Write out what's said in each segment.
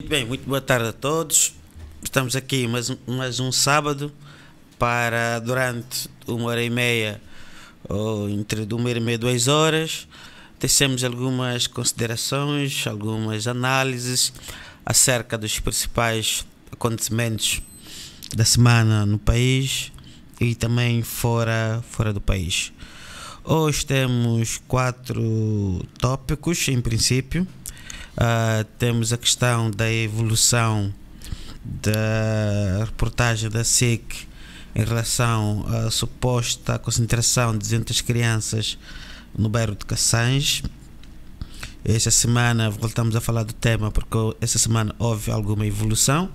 Bem, muito boa tarde a todos. Estamos aqui mais um sábado para, durante 1 hora e meia, ou entre 1 hora e meia e 2 horas, tecemos algumas considerações, algumas análises acerca dos principais acontecimentos da semana no país e também fora do país. Hoje temos 4 tópicos, em princípio. Temos a questão da evolução da reportagem da SIC em relação à suposta concentração de 200 crianças no bairro de Cassange. Esta semana voltamos a falar do tema porque esta semana houve alguma evolução,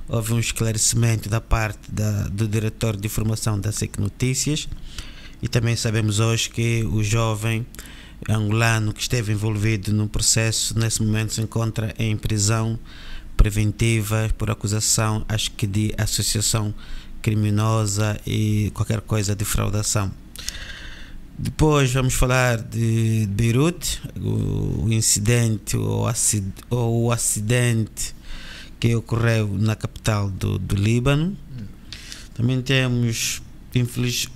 houve um esclarecimento da parte do diretor de informação da SIC Notícias, e também sabemos hoje que o jovem angolano que esteve envolvido no processo nesse momento se encontra em prisão preventiva por acusação, acho que de associação criminosa e qualquer coisa de fraudação. Depois vamos falar de Beirute, o incidente ou o acidente que ocorreu na capital do Líbano. Também temos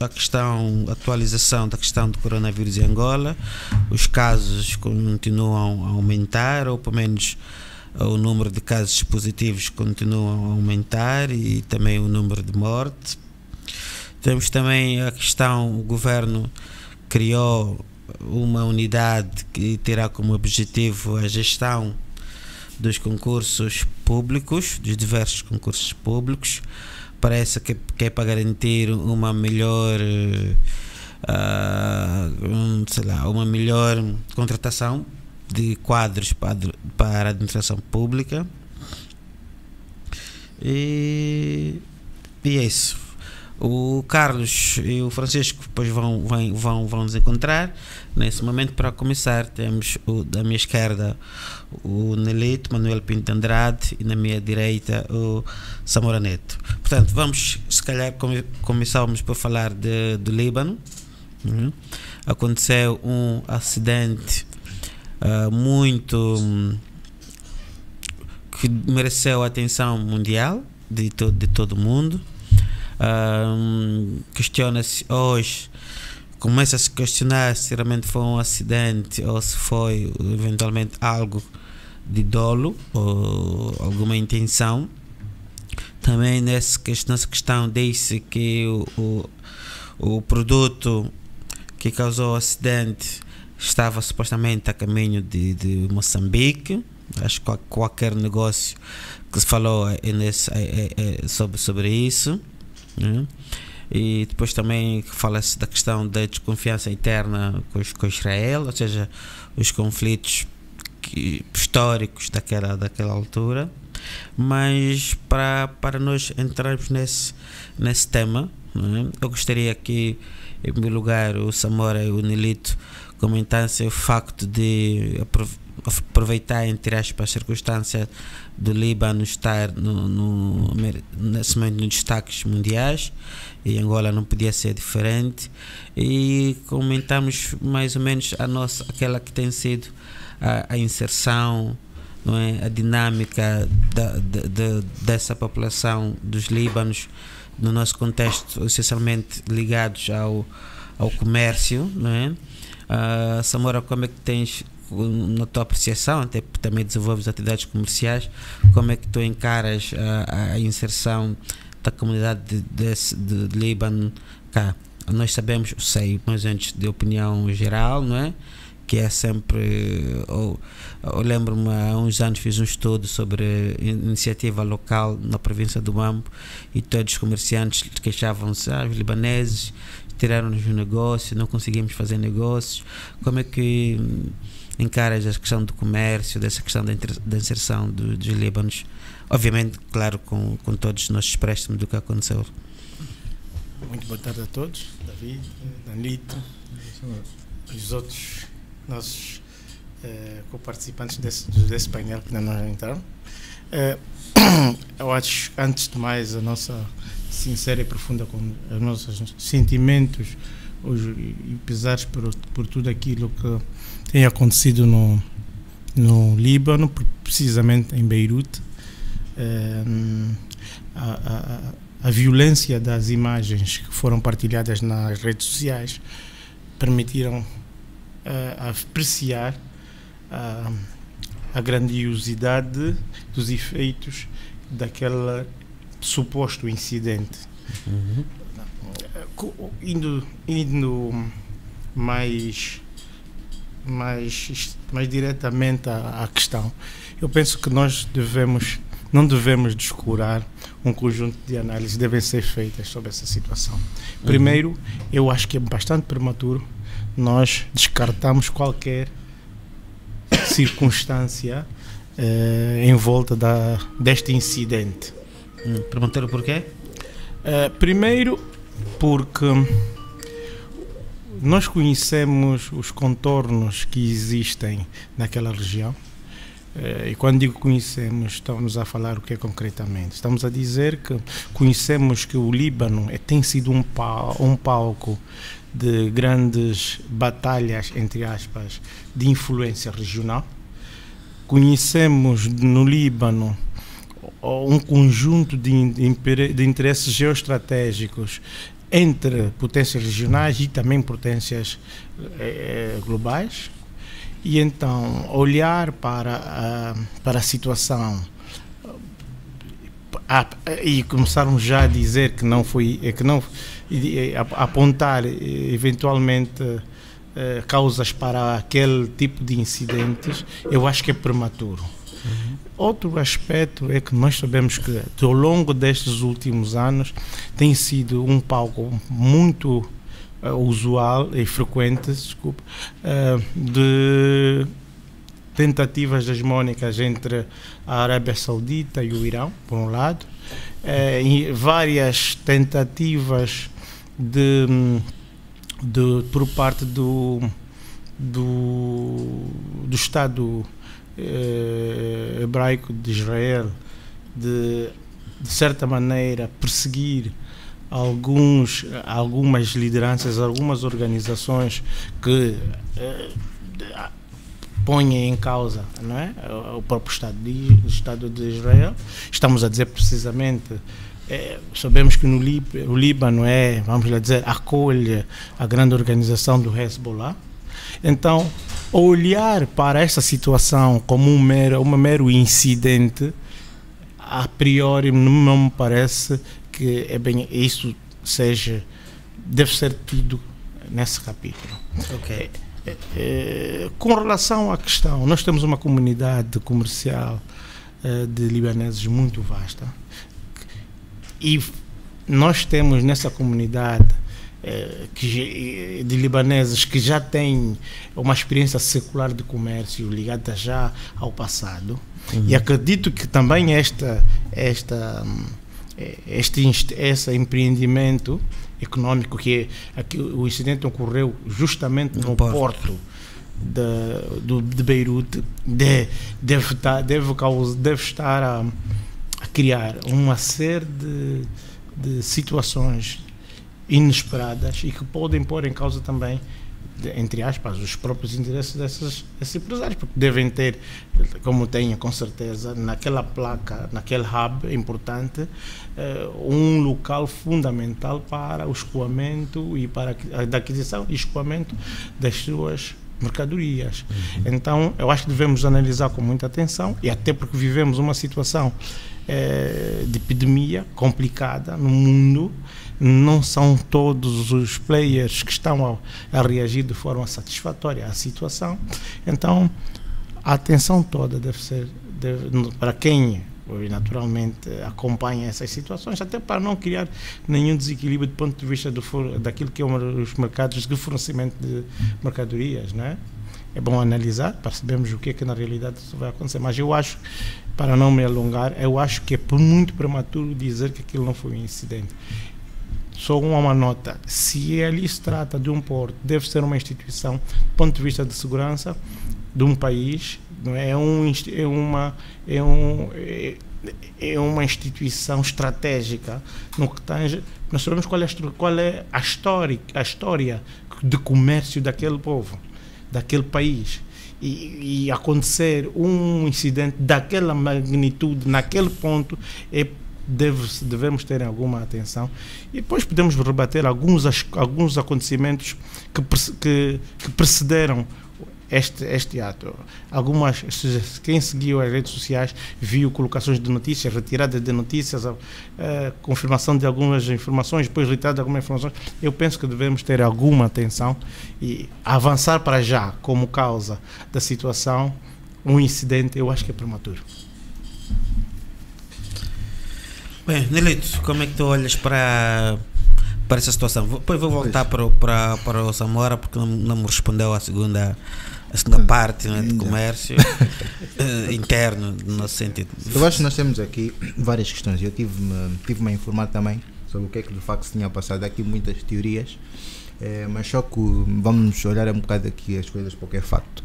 a atualização da questão do coronavírus em Angola. Os casos continuam a aumentar, ou pelo menos o número de casos positivos continua a aumentar, e também o número de mortes. Temos também a questão: o governo criou uma unidade que terá como objetivo a gestão dos concursos públicos, dos diversos concursos públicos. Parece que é para garantir uma melhor uma melhor contratação de quadros para a administração pública. E é isso. O Carlos e o Francisco depois vão nos encontrar. Nesse momento, para começar, temos da minha esquerda o Nelito Manuel Pinto Andrade e na minha direita o Samora Neto. Portanto, vamos, se calhar, começamos por falar do Líbano. Aconteceu um acidente que mereceu a atenção mundial de todo o mundo. Questiona-se hoje, começa a se questionar se realmente foi um acidente ou se foi eventualmente algo de dolo ou alguma intenção. Também nessa questão diz-se que o produto que causou o acidente estava supostamente a caminho de Moçambique. Acho que qualquer negócio que se falou sobre isso. E depois também fala-se da questão da desconfiança interna com Israel, ou seja, os conflitos históricos daquela altura. Mas para nós entrarmos nesse tema, eu gostaria que, em primeiro lugar, o Samora e o Nelito comentassem o facto de aproveitar, entre aspas, a circunstância do Líbano estar nesse momento nos destaques mundiais, e Angola não podia ser diferente, e comentamos mais ou menos aquela que tem sido a inserção, não é? A dinâmica dessa população dos líbanos no nosso contexto, essencialmente ligados ao comércio, não é? Samora, como é que tens, na tua apreciação, até porque também desenvolves atividades comerciais, como é que tu encaras a inserção da comunidade de Líbano cá? Nós sabemos, mas antes de opinião geral, não é? Que é sempre, eu lembro-me, há uns anos fiz um estudo sobre iniciativa local na província do Mambo, e todos os comerciantes queixavam-se: os libaneses tiraram-nos o negócio, não conseguimos fazer negócios. Como é que encaras a questão do comércio, dessa questão da inserção dos líbanos? Obviamente, claro, com todos os nossos préstimos do que aconteceu. Muito boa tarde a todos, David, Danlito, os outros nossos co-participantes desse painel que ainda não entraram. Eu acho, antes de mais, a nossa sincera e profunda os nossos sentimentos e pesares por tudo aquilo que tem acontecido no Líbano, precisamente em Beirute, a violência das imagens que foram partilhadas nas redes sociais permitiram apreciar a grandiosidade dos efeitos daquele suposto incidente. Indo mais diretamente à questão, eu penso que nós não devemos descurar um conjunto de análises que devem ser feitas sobre essa situação. Primeiro, eu acho que é bastante prematuro nós descartarmos qualquer circunstância em volta deste incidente. Prematuro por quê? Primeiro, porque nós conhecemos os contornos que existem naquela região. E quando digo conhecemos, estamos a falar o que é concretamente? Estamos a dizer que conhecemos que o Líbano tem sido um palco de grandes batalhas, entre aspas, de influência regional. Conhecemos no Líbano um conjunto de interesses geoestratégicos entre potências regionais e também potências globais. E então, olhar para a situação e começarmos já a dizer que não foi, apontar eventualmente causas para aquele tipo de incidentes, eu acho que é prematuro. Outro aspecto é que nós sabemos que ao longo destes últimos anos tem sido um palco muito usual e frequente, de tentativas hegemónicas entre a Arábia Saudita e o Irão, por um lado, e várias tentativas por parte do Estado hebraico de Israel de certa maneira perseguir algumas lideranças, algumas organizações que põem em causa, não é, o próprio Estado de Israel. Estamos a dizer precisamente, sabemos que o Líbano vamos lá dizer, acolhe a grande organização do Hezbollah. Então, olhar para essa situação como um mero incidente, a priori não me parece que isso deve ser tido nesse capítulo. Ok. Com relação à questão, nós temos uma comunidade comercial de libaneses muito vasta e nós temos nessa comunidade de libaneses que já têm uma experiência secular de comércio ligada já ao passado. E acredito que também esse empreendimento econômico, que o incidente ocorreu justamente no porto de Beirute, deve estar a criar uma série de situações inesperadas e que podem pôr em causa também, entre aspas, os próprios interesses desses empresários, porque devem ter, como tenho com certeza, naquela placa, naquele hub importante, um local fundamental para o escoamento e para a aquisição e escoamento das suas mercadorias. Então, eu acho que devemos analisar com muita atenção, e até porque vivemos uma situação de epidemia complicada no mundo. Não são todos os players que estão a reagir de forma satisfatória à situação. Então, a atenção toda deve ser para quem naturalmente acompanha essas situações, até para não criar nenhum desequilíbrio do ponto de vista daquilo que é os mercados de fornecimento de mercadorias, não é? É bom analisar para sabermos o que é que na realidade isso vai acontecer. Mas eu acho, para não me alongar, eu acho que é muito prematuro dizer que aquilo não foi um incidente. Só uma nota: se ali se trata de um porto, deve ser uma instituição, do ponto de vista de segurança de um país, não é? É uma instituição estratégica no que tange. Nós sabemos qual é a história de comércio daquele povo, daquele país, e acontecer um incidente daquela magnitude, naquele ponto, devemos ter alguma atenção, e depois podemos rebater alguns acontecimentos que precederam este ato. Quem seguiu as redes sociais viu colocações de notícias, retiradas de notícias, confirmação de algumas informações, depois retirada de algumas informações. Eu penso que devemos ter alguma atenção e avançar para já como causa da situação um incidente, eu acho que é prematuro. Bem, Nelito, como é que tu olhas para essa situação? Depois vou voltar para o Samora, porque não me respondeu a segunda parte, né, de comércio interno, no nosso sentido. Eu acho que nós temos aqui várias questões. Eu tive-me a informar também sobre o que é que de facto se tinha passado. Há aqui muitas teorias, mas só que vamos olhar um bocado aqui as coisas porque é facto.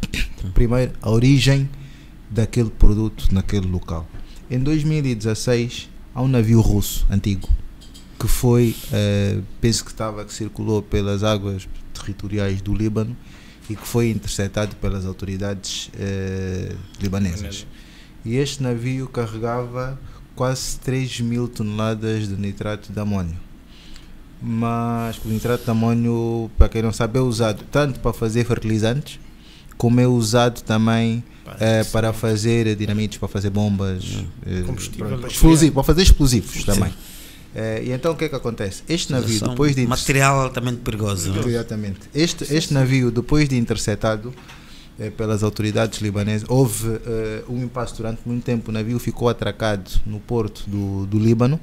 Primeiro, a origem daquele produto naquele local. Em 2016 há um navio russo antigo que foi, penso que circulou pelas águas territoriais do Líbano e que foi interceptado pelas autoridades libanesas. E este navio carregava quase 3.000 toneladas de nitrato de amônio. Mas o nitrato de amônio, para quem não sabe, é usado tanto para fazer fertilizantes, como é usado também para fazer dinamites, para fazer bombas, explosivos, para fazer explosivos também. E então o que é que acontece? Este navio, depois de material altamente perigoso. Exatamente. Este navio, depois de interceptado pelas autoridades libanesas, houve um impasse durante muito tempo. O navio ficou atracado no porto do Líbano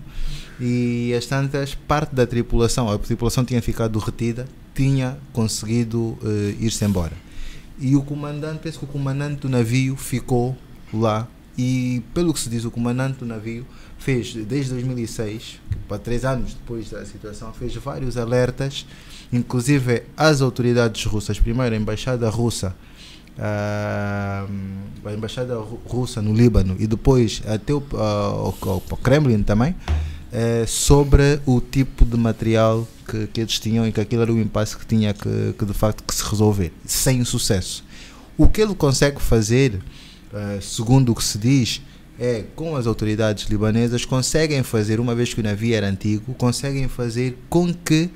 e as tantas, parte da tripulação, a tripulação tinha ficado retida, tinha conseguido ir-se embora. E o comandante, penso que o comandante do navio ficou lá e, pelo que se diz, o comandante do navio fez, desde 2006, para 3 anos depois da situação, fez vários alertas, inclusive às autoridades russas, primeiro a embaixada russa no Líbano e depois até ao Kremlin também, sobre o tipo de material que eles tinham e que aquilo era o impasse que tinha que de facto que se resolver, sem sucesso. O que ele consegue fazer, segundo o que se diz, com as autoridades libanesas, conseguem fazer, uma vez que o navio era antigo, conseguem fazer com que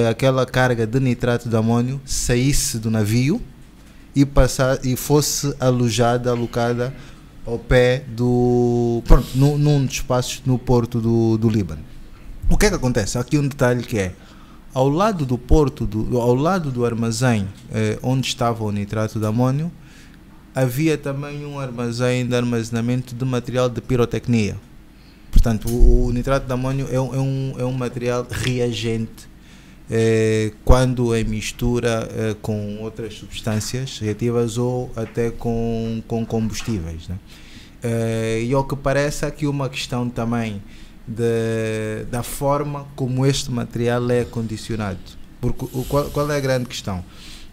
aquela carga de nitrato de amônio saísse do navio e fosse alocada ao pé num dos espaços no porto do Líbano. O que é que acontece? Aqui um detalhe que é, ao lado do porto, ao lado do armazém onde estava o nitrato de amônio, havia também um armazém de armazenamento de material de pirotecnia. Portanto, o nitrato de amônio é um material reagente quando em mistura com outras substâncias reativas ou até com combustíveis, né? E ao que parece, aqui uma questão também da forma como este material é acondicionado. Porque qual é a grande questão?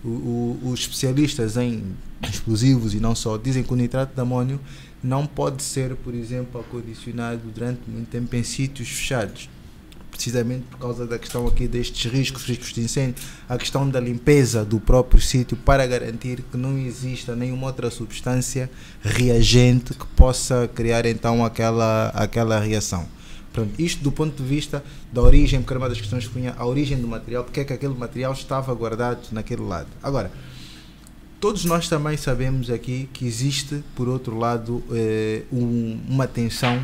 Os especialistas em explosivos e não só dizem que o nitrato de amônio não pode ser, por exemplo, acondicionado durante muito tempo em sítios fechados, precisamente por causa da questão aqui destes riscos de incêndio, a questão da limpeza do próprio sítio, para garantir que não exista nenhuma outra substância reagente que possa criar então aquela reação. Pronto, isto do ponto de vista da origem, porque era uma das questões que punha a origem do material, porque é que aquele material estava guardado naquele lado. Agora, todos nós também sabemos aqui que existe, por outro lado, uma tensão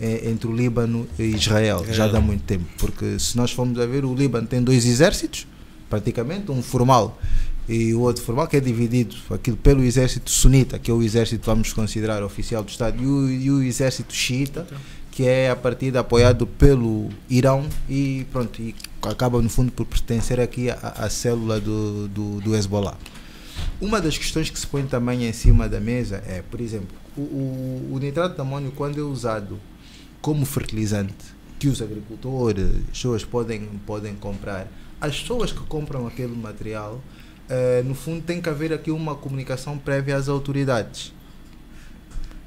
entre o Líbano e Israel, já há muito tempo, porque se nós formos a ver, o Líbano tem 2 exércitos, praticamente, um formal e o outro formal, que é dividido aquilo pelo exército sunita, que é o exército, vamos considerar, oficial do Estado, e o exército xiita, que é a partida apoiado pelo Irão e pronto, e acaba no fundo por pertencer aqui à célula do Hezbollah. Uma das questões que se põe também em cima da mesa é, por exemplo, o nitrato de amônio, quando é usado como fertilizante, que os agricultores, as pessoas podem comprar, as pessoas que compram aquele material, no fundo tem que haver aqui uma comunicação prévia às autoridades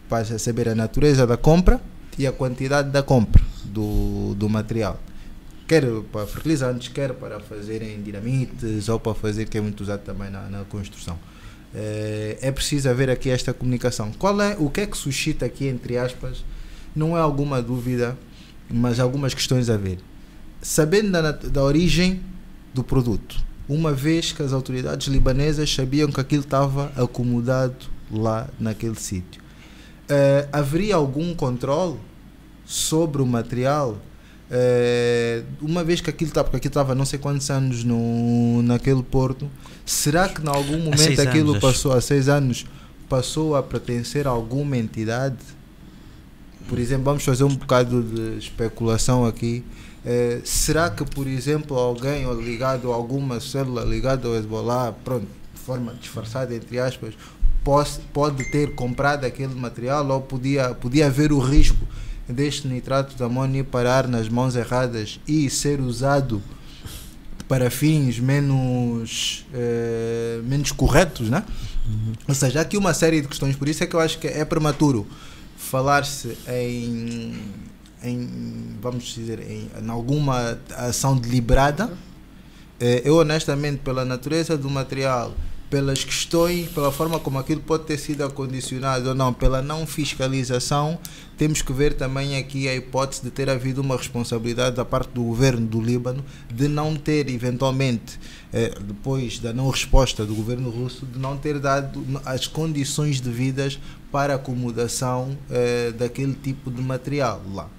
para saber a natureza da compra e a quantidade da compra do material, quer para fertilizantes, quer para fazerem dinamites ou para fazer, que é muito usado também na construção. é preciso haver aqui esta comunicação. O que é que suscita aqui, entre aspas, não é alguma dúvida, mas algumas questões a ver. Sabendo da origem do produto, uma vez que as autoridades libanesas sabiam que aquilo estava acomodado lá naquele sítio, haveria algum controle sobre o material? Uma vez que aquilo estava não sei quantos anos naquele porto, será que em algum momento aquilo passou, há 6 anos, passou a pertencer a alguma entidade? Por exemplo, vamos fazer um bocado de especulação aqui. Será que, por exemplo, alguém ligado a alguma célula ligada ao Hezbollah, pronto, de forma disfarçada, entre aspas, pode ter comprado aquele material, ou podia haver o risco deste nitrato de amônio parar nas mãos erradas e ser usado para fins menos corretos, né? Ou seja, há aqui uma série de questões, por isso é que eu acho que é prematuro falar-se em vamos dizer, em alguma ação deliberada. Eu honestamente, pela natureza do material, pelas questões, pela forma como aquilo pode ter sido acondicionado ou não, pela não fiscalização, temos que ver também aqui a hipótese de ter havido uma responsabilidade da parte do governo do Líbano de não ter eventualmente, depois da não resposta do governo russo, de não ter dado as condições devidas para a acomodação daquele tipo de material lá.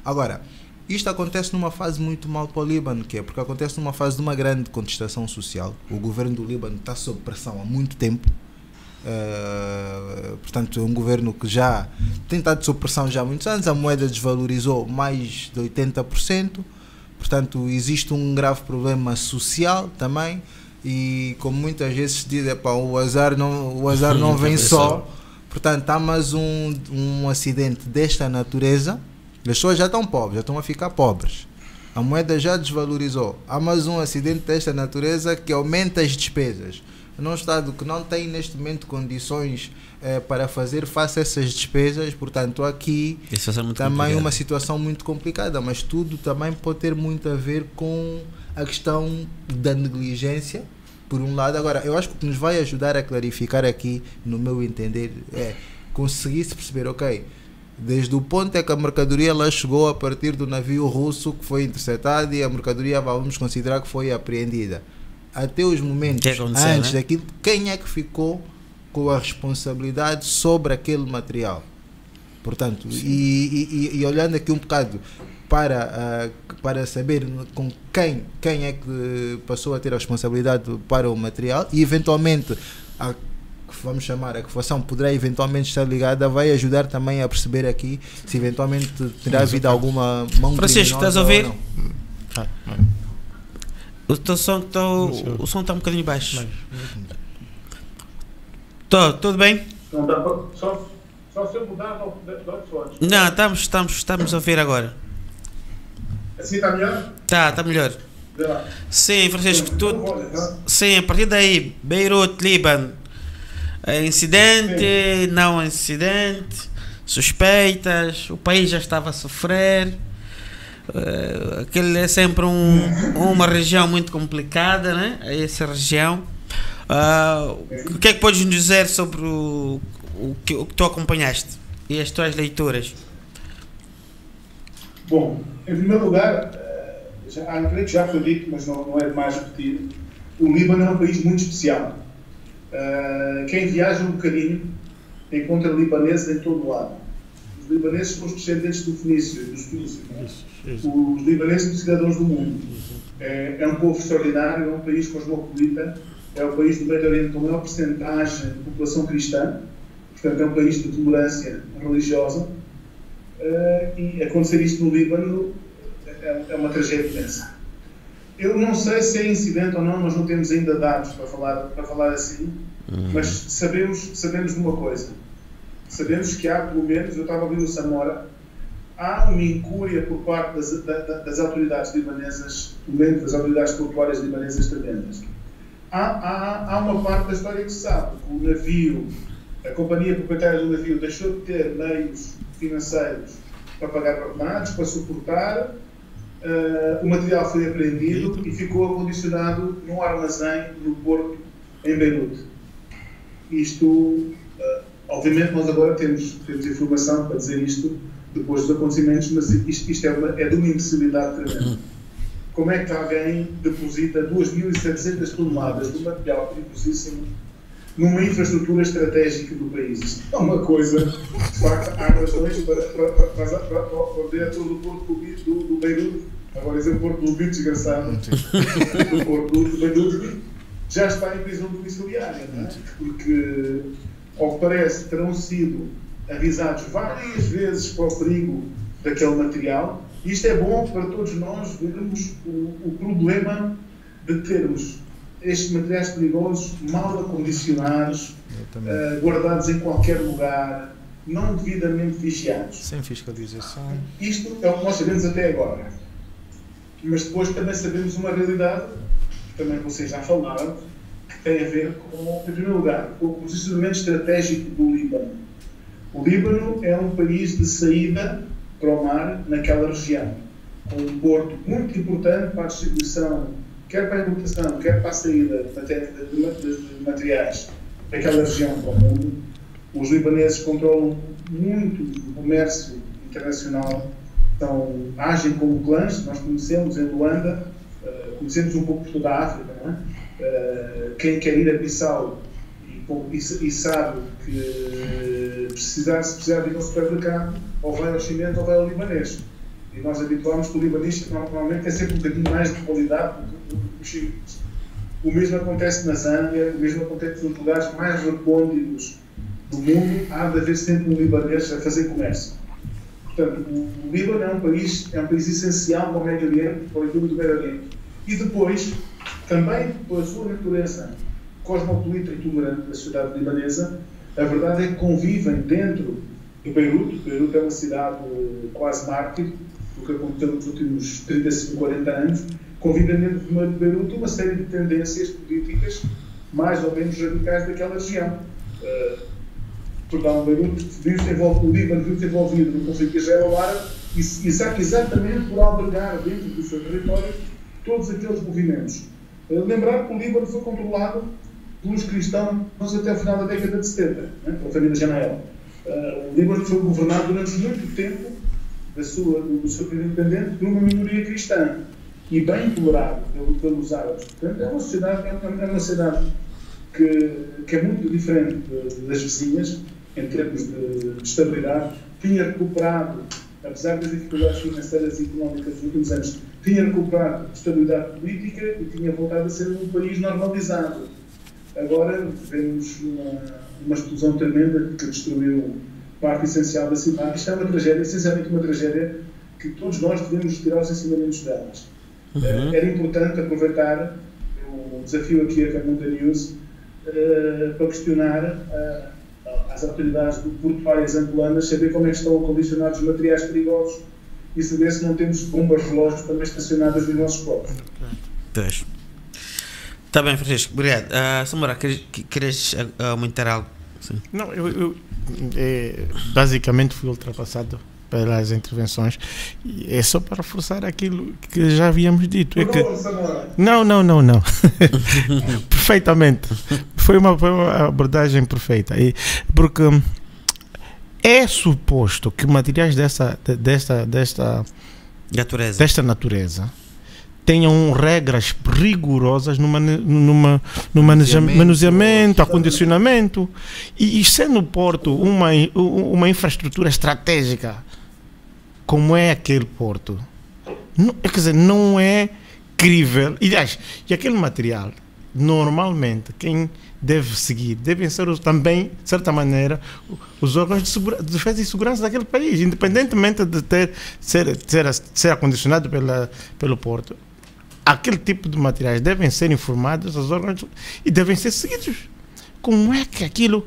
Agora, isto acontece numa fase muito mal para o Líbano, porque acontece numa fase de uma grande contestação social. O governo do Líbano está sob pressão há muito tempo. Portanto, é um governo que já tem estado sob pressão já há muitos anos. A moeda desvalorizou mais de 80%. Portanto, existe um grave problema social também. E como muitas vezes se diz, o azar não vem só. Portanto, há mais um acidente desta natureza. As pessoas já estão pobres, já estão a ficar pobres. A moeda já desvalorizou. Há mais um acidente desta natureza que aumenta as despesas. Num Estado que não tem neste momento condições para fazer face a essas despesas, portanto aqui também uma situação muito complicada, mas tudo também pode ter muito a ver com a questão da negligência, por um lado. Agora, eu acho que o que nos vai ajudar a clarificar aqui, no meu entender, é conseguir-se perceber, ok, desde o ponto é que a mercadoria lá chegou a partir do navio russo que foi interceptado e a mercadoria vamos considerar que foi apreendida, até os momentos antes daquilo, quem é que ficou com a responsabilidade sobre aquele material? Portanto, e olhando aqui um bocado para saber com quem é que passou a ter a responsabilidade para o material, e eventualmente vamos chamar, a equação poderá eventualmente estar ligada, vai ajudar também a perceber aqui se eventualmente terá havido alguma mão criminosa. Francisco, estás a ouvir? O teu som está um bocadinho baixo. Tudo bem? Não dá para, só se eu mudar dois fones. Não, estamos a ouvir agora. Assim está melhor? Está melhor. Sim, Francisco, sim, a partir daí, Beirute, Líbano, incidente, sim. Não incidente, suspeitas, o país já estava a sofrer. Aquele é sempre uma região muito complicada, né? Essa região. O que é que podes nos dizer sobre o que tu acompanhaste e as tuas leituras? Bom, em primeiro lugar, creio que já foi dito, mas não é demais repetir, o Líbano é um país muito especial. Quem viaja um bocadinho encontra libaneses em todo o lado. Os libaneses são os descendentes dos fenícios. Os libaneses são cidadãos do mundo. É um povo extraordinário, é um país cosmopolita, é o país do Médio Oriente com a maior porcentagem de população cristã, portanto é um país de tolerância religiosa, e acontecer isto no Líbano é uma tragédia imensa. Eu não sei se é incidente ou não, nós não temos ainda dados para falar assim, mas sabemos de uma coisa. Sabemos que há, pelo menos, eu estava ali no Samora, há uma incúria por parte das autoridades libanesas, pelo menos das autoridades portuárias libanesas tremendas. Há uma parte da história que se sabe, que o navio, a companhia proprietária do navio deixou de ter meios financeiros para pagar ordenados, para suportar, o material foi apreendido e ficou acondicionado num armazém no porto em Beirute. isto, obviamente nós agora temos informação para dizer isto depois dos acontecimentos, mas isto é de uma imbecilidade tremenda. Como é que alguém deposita 2.700 toneladas de material perigosíssimo numa infraestrutura estratégica do país? Isto é uma coisa, de facto, há razões para o diretor do Porto do Beirute, agora dizer o Porto do Beirute, desgraçado, do Porto do Beirute, já está em prisão domiciliária, não é? Porque, ao que parece, terão sido avisados várias vezes para o perigo daquele material. Isto é bom para todos nós vermos o problema de termos estes materiais perigosos mal acondicionados, guardados em qualquer lugar, não devidamente vigiados. Sem fiscalização. Isto é o que nós sabemos até agora. Mas depois também sabemos uma realidade, que também vocês já falaram, que tem a ver com, em primeiro lugar, com o posicionamento estratégico do Líbano. O Líbano é um país de saída para o mar naquela região, com um porto muito importante para a distribuição, quer para a importação, quer para a saída de materiais daquela região para o mundo. Os libaneses controlam muito o comércio internacional, então agem como clãs. Nós conhecemos em Luanda, conhecemos um pouco por toda a África, não é? Quem quer ir a Bissau e sabe que se precisar de ir ao supermercado, ou vai ao chinês ou vai ao libanês. E nós habituámos que o libanês normalmente é sempre um bocadinho mais de qualidade do que os chineses. O mesmo acontece na Zâmbia, o mesmo acontece nos lugares mais recônditos do mundo, há de haver sempre um libanês a fazer comércio. Portanto, o Líbano é um país essencial para o Médio Oriente, para o equilíbrio do Médio Oriente. E depois, também pela sua natureza cosmopolita e tolerante da sociedade libanesa, a verdade é que convivem dentro do Beirute. Beirute é uma cidade quase mártir do que aconteceu nos últimos 35, 40 anos. Convivem dentro de Beirute uma série de tendências políticas mais ou menos radicais daquela região. Portanto, Beirute o Líbano viu-se envolvido no conflito israelo-árabe exatamente por albergar dentro do seu território todos aqueles movimentos. Lembrar que o Líbano foi controlado pelos cristãos até o final da década de 70, né, pela família Janel. O Líbano foi governado durante muito tempo do seu período independente por uma minoria cristã e bem tolerado pelos árabes. Portanto, é uma sociedade que é muito diferente das vizinhas em termos de estabilidade. Tinha recuperado, apesar das dificuldades financeiras e económicas dos últimos anos, tinha recuperado estabilidade política e tinha voltado a ser um país normalizado. Agora vemos uma explosão tremenda que destruiu parte essencial da cidade. Isto é uma tragédia, essencialmente uma tragédia que todos nós devemos tirar os ensinamentos delas. Era importante aproveitar o desafio aqui a Camunda News para questionar as autoridades portuárias angolanas, saber como é que estão acondicionados os materiais perigosos e saber se não temos bombas relógios também estacionadas nos nossos portos. Está bem, Francisco, obrigado. Samora, queres aumentar algo? Sim. Não, eu basicamente fui ultrapassado pelas intervenções. É só para reforçar aquilo que já havíamos dito. Não. Perfeitamente. Foi uma abordagem perfeita. Porque é suposto que materiais desta natureza tenham regras rigorosas no manuseamento, acondicionamento, e sendo o porto uma infraestrutura estratégica como é aquele porto, quer dizer, não é crível. E aquele material, normalmente, quem deve seguir devem ser também, de certa maneira, os órgãos de defesa e segurança daquele país, independentemente de ser acondicionado pelo porto. Aquele tipo de materiais devem ser informados aos órgãos e devem ser seguidos. Como é que aquilo...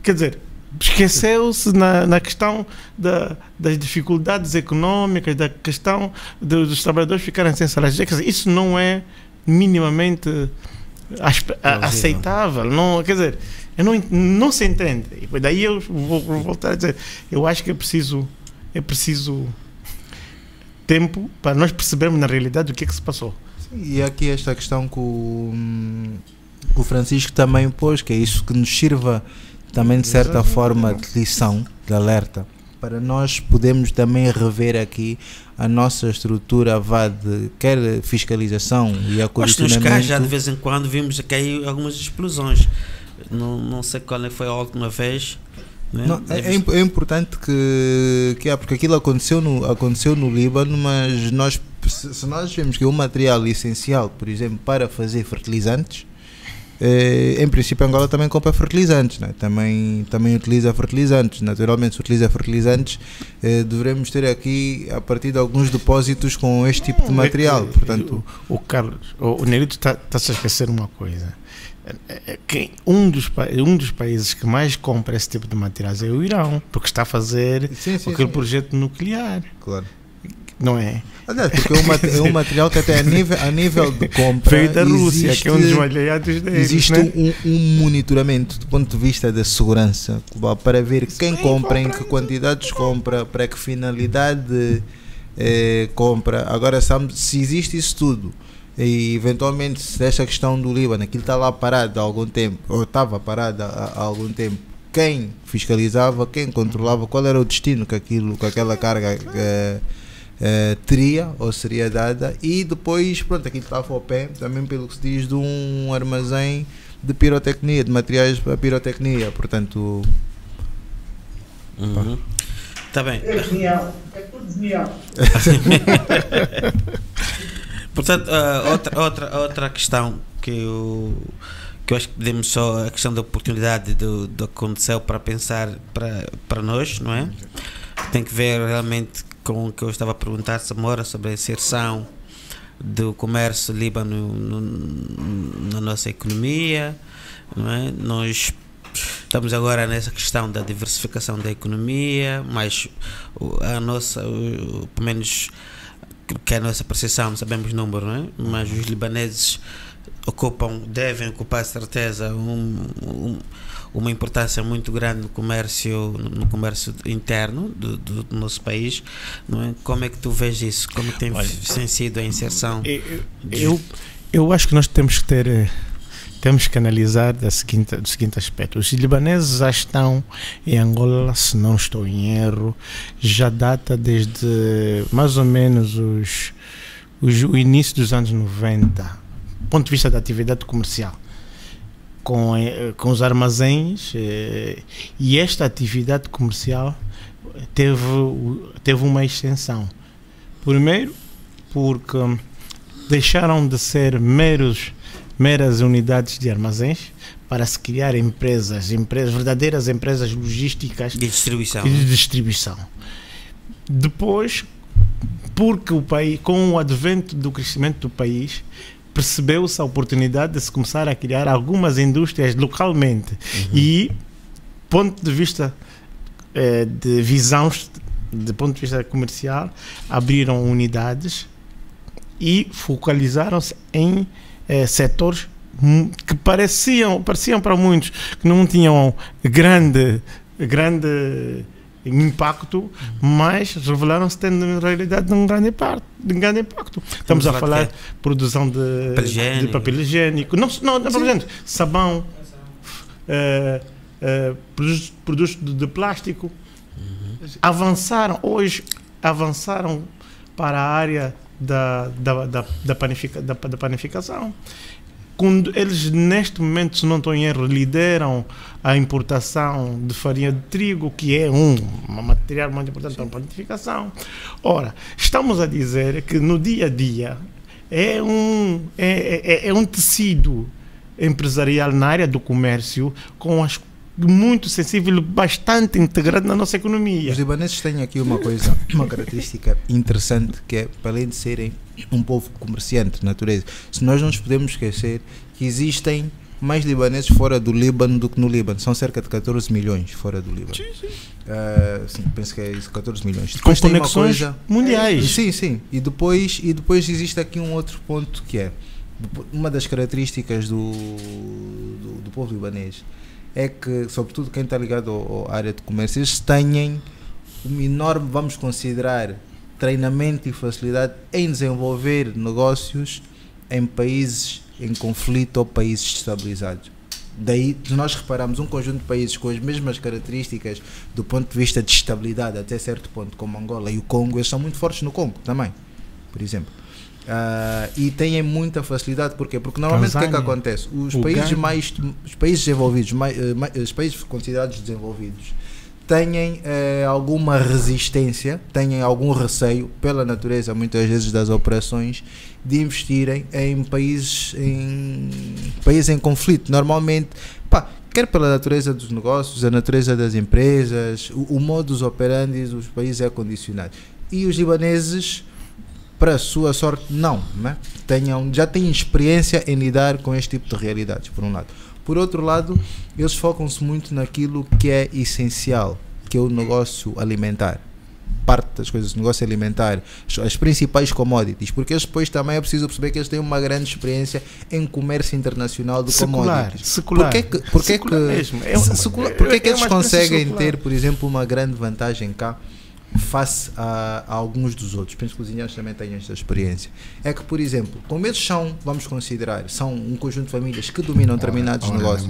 Quer dizer, esqueceu-se na questão das dificuldades económicas, da questão dos trabalhadores ficarem sem salário. Quer dizer, isso não é minimamente aceitável. Não, quer dizer, não se entende. E daí eu vou voltar a dizer, eu acho que é preciso tempo para nós percebermos na realidade o que é que se passou. E aqui esta questão que que o Francisco também pôs, que é isso que nos sirva também de certa forma de lição, de alerta, para nós podermos também rever aqui a nossa estrutura de quer fiscalização e acondicionamento. Nos carros já de vez em quando vimos aqui algumas explosões. Não sei qual foi a última vez. Né? Não, é importante que porque aquilo aconteceu no Líbano, mas se nós vemos que é um material essencial, por exemplo, para fazer fertilizantes, em princípio Angola também compra fertilizantes, né? também utiliza fertilizantes. Naturalmente, se utiliza fertilizantes, devemos ter aqui a partir de alguns depósitos com este tipo de material. Portanto, o Carlos, o Nerito está-se a esquecer uma coisa. Um dos países que mais compra esse tipo de materiais é o Irão, porque está a fazer aquele projeto nuclear. Claro. Não é? Aliás, porque é um material que até a nível de compra veio da Rússia, que é um dos aliados deles. Existe, né? um monitoramento do ponto de vista da segurança para ver quem compra, em que quantidades compra, para que finalidade compra. Agora, se existe isso tudo e eventualmente se esta questão do Líbano, aquilo está lá parado há algum tempo, ou estava parado há algum tempo, quem fiscalizava, quem controlava, qual era o destino que aquela carga teria ou seria dada, e depois pronto, aqui estava ao pé também pelo que se diz de um armazém de pirotecnia, de materiais para pirotecnia, portanto está bem, é genial, é tudo genial. portanto outra questão que eu acho que podemos só a questão da oportunidade do aconteceu para pensar para nós, não é? Tem que ver realmente com o que eu estava a perguntar, Samora, sobre a inserção do comércio Líbano na nossa economia, não é? Nós estamos agora nessa questão da diversificação da economia, mas pelo menos que é a nossa percepção, não sabemos o número, não é? Mas os libaneses devem ocupar, certeza, uma importância muito grande no comércio interno do nosso país, não é? Como é que tu vês isso? Como tem sido a inserção? Eu acho que nós temos que analisar do seguinte aspecto. Os libaneses já estão em Angola, se não estou em erro, já data desde mais ou menos o início dos anos 90, do ponto de vista da atividade comercial, com os armazéns, e esta atividade comercial teve uma extensão. Primeiro, porque deixaram de ser meras unidades de armazéns para se criar verdadeiras empresas logísticas de distribuição. Depois, porque o país, com o advento do crescimento do país, percebeu-se a oportunidade de se começar a criar algumas indústrias localmente. E, ponto de vista de visão, de ponto de vista comercial, abriram unidades e focalizaram-se em setores que pareciam para muitos que não tinham grande impacto, mas revelaram-se tendo na realidade um grande impacto. Estamos a falar de produção de papel higiênico, não papel higiênico, sabão, produtos de plástico. Avançaram para a área da panificação. Quando eles, neste momento, se não estou em erro, lideram a importação de farinha de trigo, que é um material muito importante para a panificação. Ora, estamos a dizer que no dia a dia é um tecido empresarial na área do comércio muito sensível, bastante integrado na nossa economia. Os libaneses têm aqui uma característica interessante, que é, para além de serem um povo comerciante de natureza, se nós não nos podemos esquecer que existem mais libaneses fora do Líbano do que no Líbano. São cerca de 14 milhões fora do Líbano. Sim, penso que é isso, 14 milhões. Depois com conexões mundiais. Sim. E depois existe aqui um outro ponto, que é uma das características do povo libanês, é que, sobretudo quem está ligado à área de comércio, eles têm um enorme, vamos considerar, treinamento e facilidade em desenvolver negócios em países em conflito ou países estabilizados. Daí nós reparamos um conjunto de países com as mesmas características do ponto de vista de estabilidade até certo ponto, como Angola e o Congo. Eles são muito fortes no Congo também, por exemplo. E têm muita facilidade. Porquê? Porque normalmente o que é que acontece? Os países desenvolvidos, os países considerados desenvolvidos, têm alguma resistência, têm algum receio, pela natureza muitas vezes das operações, de investirem em países em conflito. Normalmente, quer pela natureza dos negócios, a natureza das empresas, o modus operandi dos países é condicionado. E os libaneses, para a sua sorte, não, né? Já têm experiência em lidar com este tipo de realidades, por um lado. Por outro lado, eles focam-se muito naquilo que é essencial, que é o negócio alimentar. Parte das coisas do negócio alimentar, as principais commodities, porque eles depois também é preciso perceber que eles têm uma grande experiência em comércio internacional de commodities. Secular. Porquê que eles conseguem ter, por exemplo, uma grande vantagem cá face a alguns dos outros? Penso que os cozinheiros também têm esta experiência. É que, por exemplo, como eles vamos considerar, são um conjunto de famílias que dominam determinados negócios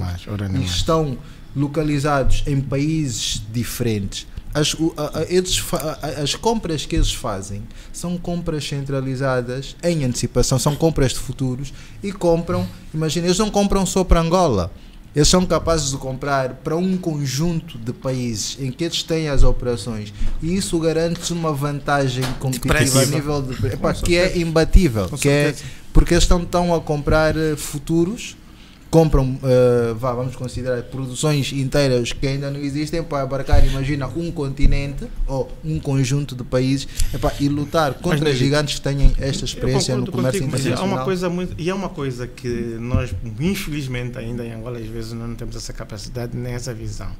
e estão localizados em países diferentes, as compras que eles fazem são compras centralizadas em antecipação, são compras de futuros e compram, imagina, eles não compram só para Angola. Eles são capazes de comprar para um conjunto de países em que eles têm as operações, e isso garante uma vantagem competitiva a nível de que é imbatível, porque eles estão a comprar futuros, compram, vamos considerar produções inteiras que ainda não existem para abarcar, imagina, um continente ou um conjunto de países, e lutar contra gigantes que tenham esta experiência no comércio internacional. É uma coisa que nós, infelizmente, ainda em Angola, às vezes não temos essa capacidade nem essa visão.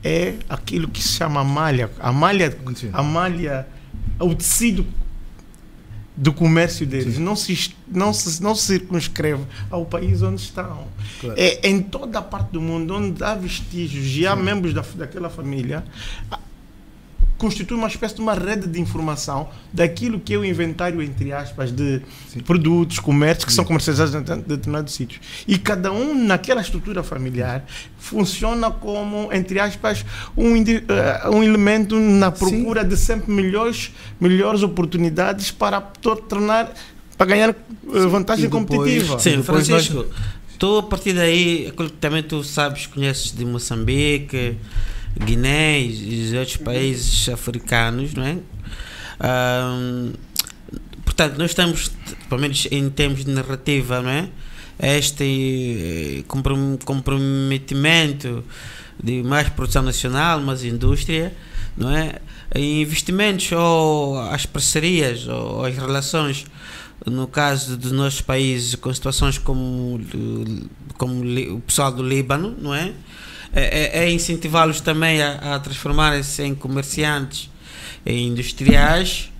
É aquilo que se chama a malha, o tecido do comércio deles. Não se circunscreve ao país onde estão. Claro. É em toda a parte do mundo onde há vestígios e há membros daquela família, constitui uma espécie de uma rede de informação daquilo que é o inventário, entre aspas, de produtos, comércios que são comercializados em determinados sítios. E cada um, naquela estrutura familiar, funciona como, entre aspas, um elemento na procura de sempre melhores oportunidades para ganhar vantagem competitiva. Sim, Francisco, tu a partir daí, aquilo que também tu sabes, conheces de Moçambique, Guiné e outros países africanos, não é? Portanto, nós estamos, pelo menos em termos de narrativa, não é? Este comprometimento de mais produção nacional, mais indústria, não é? E investimentos ou as parcerias ou as relações, no caso dos nossos países, com situações como o pessoal do Líbano, não é? É incentivá-los também a transformarem-se em comerciantes e industriais,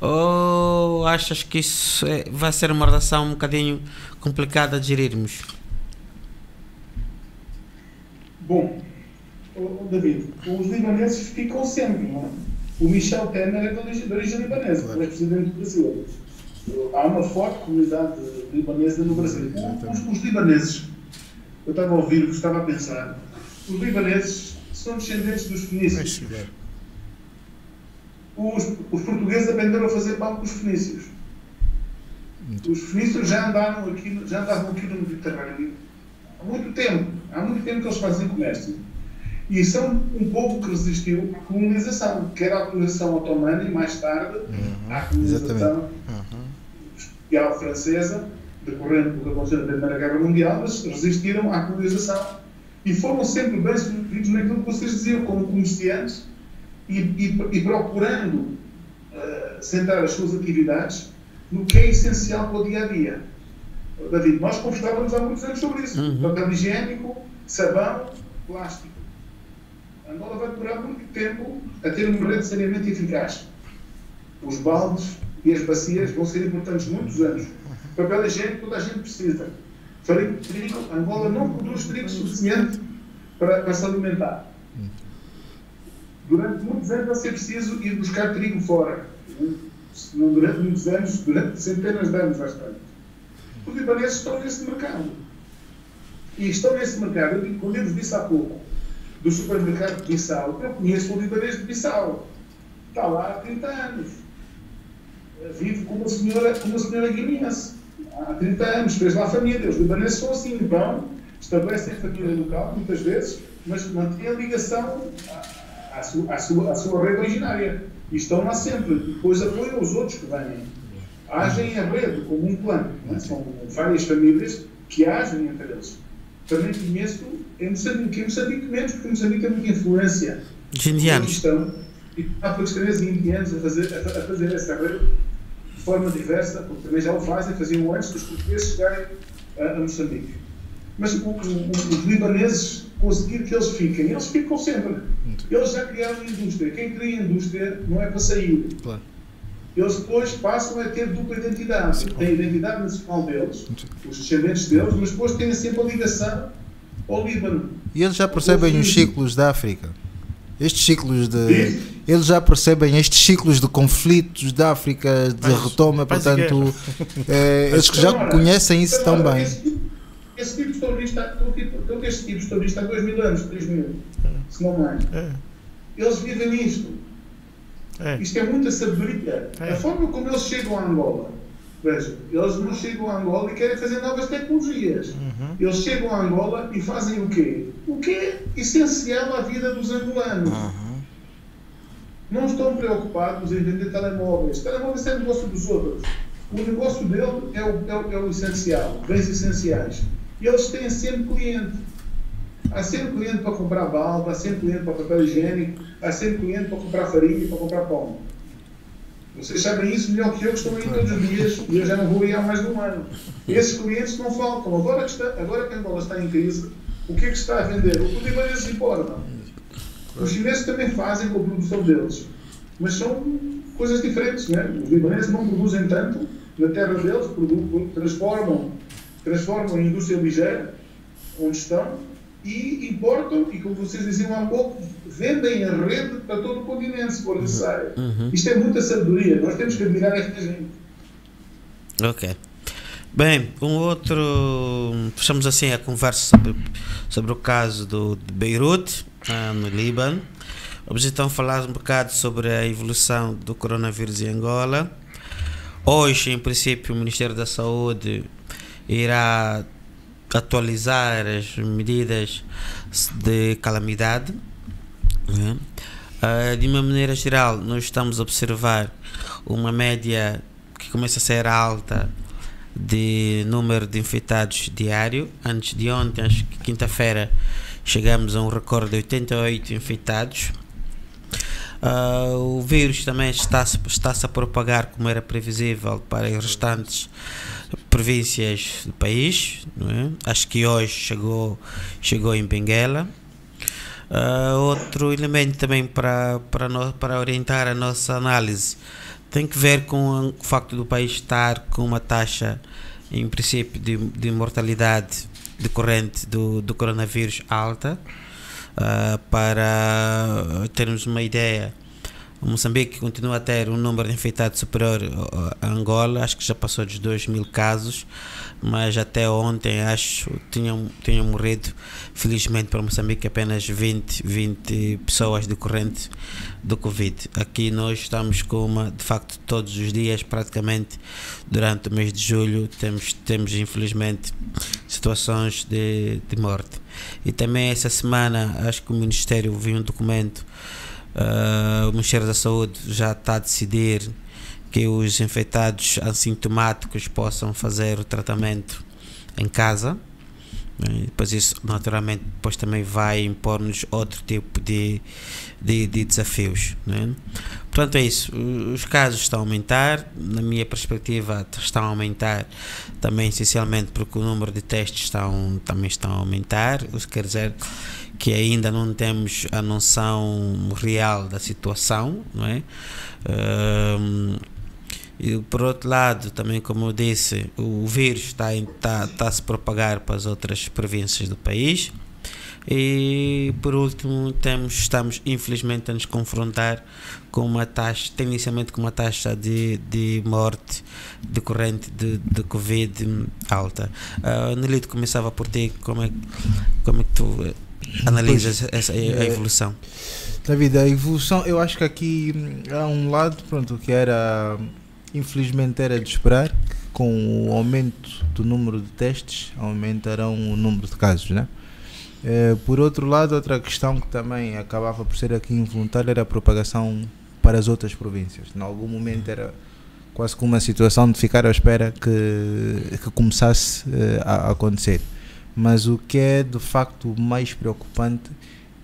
ou achas que isso vai ser uma relação um bocadinho complicada de gerirmos? Bom, David, os libaneses ficam sempre, não é? O Michel Temer é de origem libanesa, claro. Ele é presidente do Brasil. Há uma forte comunidade libanesa no Brasil. Os libaneses, eu estava a ouvir, estava a pensar, os libaneses são descendentes dos fenícios. Os portugueses aprenderam a fazer pão com os fenícios. Os fenícios já andavam aqui no Mediterrâneo há muito tempo. Há muito tempo que eles fazem comércio. E são um povo que resistiu à colonização, quer à colonização otomana e mais tarde à colonização especial francesa, decorrente do que aconteceu na Primeira Guerra Mundial, mas resistiram à colonização. E foram sempre bem sucedidos naquilo que vocês diziam, como comerciantes, e procurando centrar as suas atividades no que é essencial para o dia-a-dia. David, nós conversávamos há muitos anos sobre isso. Papel higiênico, sabão, plástico. Angola vai demorar muito tempo a ter uma rede de saneamento eficaz. Os baldes e as bacias vão ser importantes muitos anos. Papel higiênico toda a gente precisa. Farinha de trigo, Angola não produz trigo suficiente para se alimentar. Durante muitos anos vai ser preciso ir buscar trigo fora. Não durante muitos anos, durante centenas de anos bastante. Os libaneses estão nesse mercado. E estão nesse mercado. Quando eu vos disse há pouco do supermercado de Bissau, eu conheço o libanês de Bissau. Está lá há 30 anos. Vive com uma senhora guineense. Há 30 anos, fez lá a família. Os libaneses são assim, vão, estabelecem a família local, muitas vezes, mas mantêm a ligação à sua rede originária. E estão lá sempre. E depois apoiam os outros que vêm. Agem em rede, como um clã. São várias famílias que agem entre eles. Também conheço em Moçambique. Em Moçambique menos, porque em Moçambique tem muita influência. Os indianos. E há paquistaneses e indianos a fazer essa rede de forma diversa, porque também já o fazem, faziam antes dos portugueses chegarem a Moçambique. Mas os libaneses conseguir que eles ficam sempre. Eles já criaram indústria. Quem cria indústria não é para sair. Claro. Eles depois passam a ter dupla identidade. Têm a identidade nacional deles, os descendentes deles, mas depois têm sempre a ligação ao Líbano. E eles já percebem os ciclos da África? Estes ciclos de... Eles já percebem estes ciclos de conflitos da África, de retoma, portanto, eles que já conhecem isso tão bem. Esse tipo de terrorista, este tipo de terrorista há 2000 anos, 3000, se não mais. Eles vivem nisto. Isto é muita sabedoria. A forma como eles chegam a Angola, veja, eles não chegam a Angola e querem fazer novas tecnologias. Eles chegam a Angola e fazem o quê? O que é essencial à vida dos angolanos. Não estão preocupados em vender telemóveis. Telemóveis é o negócio dos outros. O negócio dele é o essencial, bens essenciais. E eles têm sempre cliente. Há sempre cliente para comprar balda, há sempre cliente para papel higiênico, há sempre cliente para comprar farinha e para comprar pão. Vocês sabem isso melhor que eu, que estão aí todos os dias e eu já não vou ir há mais de um ano. Esses clientes não faltam. Agora que Angola está em crise, o que é que se está a vender? O que os libaneses importam. Os chineses também fazem com a produção deles, mas são coisas diferentes, não é? Os libaneses não produzem tanto na terra deles, transformam em indústria ligeira, onde estão, e importam, e como vocês diziam há pouco, vendem a rede para todo o continente, se for necessário. Isto é muita sabedoria, nós temos que admirar esta gente. Ok. Bem, fechamos assim a conversa sobre o caso de Beirute, no Líbano. Vamos então falar um bocado sobre a evolução do coronavírus em Angola. Hoje, em princípio, o Ministério da Saúde irá atualizar as medidas de calamidade. De uma maneira geral, nós estamos a observar uma média que começa a ser alta de número de infectados diário. Antes de ontem, acho que quinta-feira, chegamos a um recorde de 88 infectados. O vírus também está-se a propagar, como era previsível, para as restantes províncias do país, não é? Acho que hoje chegou em Benguela. Outro elemento também para orientar a nossa análise tem que ver com o facto do país estar com uma taxa, em princípio, de mortalidade decorrente do coronavírus alta. Para termos uma ideia, o Moçambique continua a ter um número de infectados superior a Angola, acho que já passou dos 2.000 casos, mas até ontem acho que tinham morrido, felizmente para Moçambique, apenas 20 pessoas decorrentes do Covid. Aqui nós estamos com de facto, todos os dias, praticamente, durante o mês de julho, temos infelizmente situações de morte. E também essa semana, acho que o Ministério viu um documento, o Ministério da Saúde já está a decidir que os infectados assintomáticos possam fazer o tratamento em casa. Depois isso naturalmente depois também vai impor-nos outro tipo de desafios, né? Portanto é isso, os casos estão a aumentar, na minha perspectiva estão a aumentar também essencialmente porque o número de testes também estão a aumentar, o que quer dizer que ainda não temos a noção real da situação, não é? E por outro lado, também como eu disse, o vírus está a se propagar para as outras províncias do país. E por último estamos infelizmente a nos confrontar com uma taxa, inicialmente com uma taxa de morte decorrente de Covid alta. Nelito, começava por ti, como é que tu analisas a evolução? David, a evolução, eu acho que aqui há um lado, pronto, que era, infelizmente era de esperar, que com o aumento do número de testes aumentarão o número de casos, né? Por outro lado, outra questão que também acabava por ser aqui involuntária era a propagação para as outras províncias. Em algum momento era quase como uma situação de ficar à espera que começasse a acontecer. Mas o que é de facto mais preocupante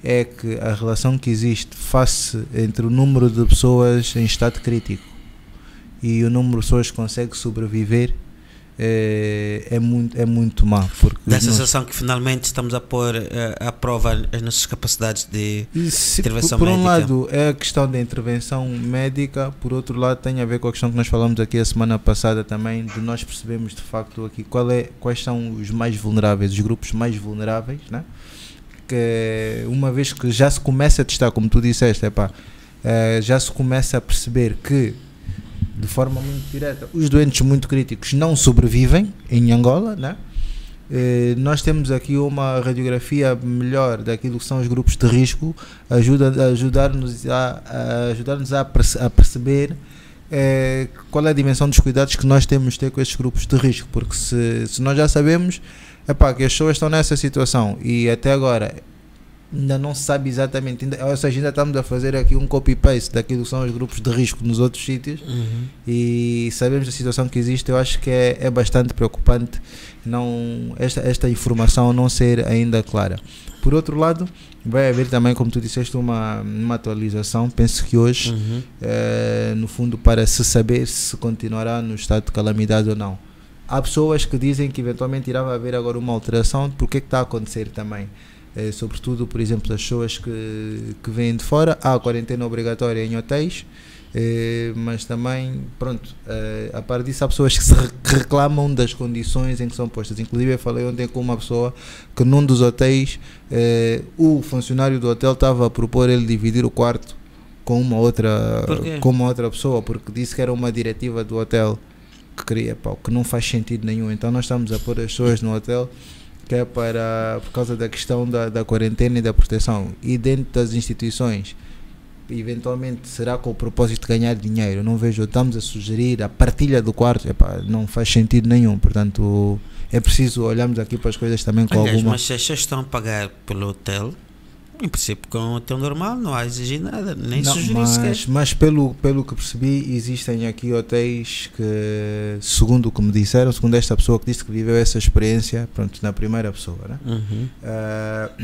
é que a relação que existe face entre o número de pessoas em estado crítico e o número de pessoas que consegue sobreviver é muito má. Dá a sensação que finalmente estamos a pôr à prova as nossas capacidades de intervenção por médica. Um lado é a questão da intervenção médica, por outro lado tem a ver com a questão que nós falamos aqui a semana passada também, de nós percebemos de facto aqui quais são os mais vulneráveis, os grupos mais vulneráveis, né? Que uma vez que já se começa a testar, como tu disseste, já se começa a perceber que de forma muito direta os doentes muito críticos não sobrevivem em Angola, né? Nós temos aqui uma radiografia melhor daquilo que são os grupos de risco, ajudar-nos a perceber qual é a dimensão dos cuidados que nós temos de ter com estes grupos de risco, porque se nós já sabemos que as pessoas estão nessa situação e até agora ainda não se sabe exatamente, ou seja, ainda estamos a fazer aqui um copy-paste daquilo que são os grupos de risco nos outros sítios, e sabemos a situação que existe. Eu acho que é bastante preocupante esta informação não ser ainda clara. Por outro lado, vai haver também, como tu disseste, uma atualização, penso que hoje, no fundo, para se saber se continuará no estado de calamidade ou não. Há pessoas que dizem que eventualmente irá haver agora uma alteração, porque é que está a acontecer também. Sobretudo, por exemplo, as pessoas que vêm de fora, há a quarentena obrigatória em hotéis, mas também, pronto, a par disso há pessoas que reclamam das condições em que são postas. Inclusive eu falei ontem com uma pessoa que num dos hotéis, o funcionário do hotel estava a propor ele dividir o quarto com uma outra pessoa, porque disse que era uma diretiva do hotel que queria, que não faz sentido nenhum. Então nós estamos a pôr as pessoas no hotel que é por causa da questão da quarentena e da proteção, e dentro das instituições eventualmente será com o propósito de ganhar dinheiro. Não vejo, estamos a sugerir a partilha do quarto, não faz sentido nenhum. Portanto é preciso olharmos aqui para as coisas também com alguma... Mas se as pessoas estão a pagar pelo hotel, em princípio com um hotel normal não há a exigir nada, nem sugerir sequer. Mas pelo que percebi, existem aqui hotéis que, segundo o que me disseram, segundo esta pessoa que disse que viveu essa experiência, pronto, na primeira pessoa, né?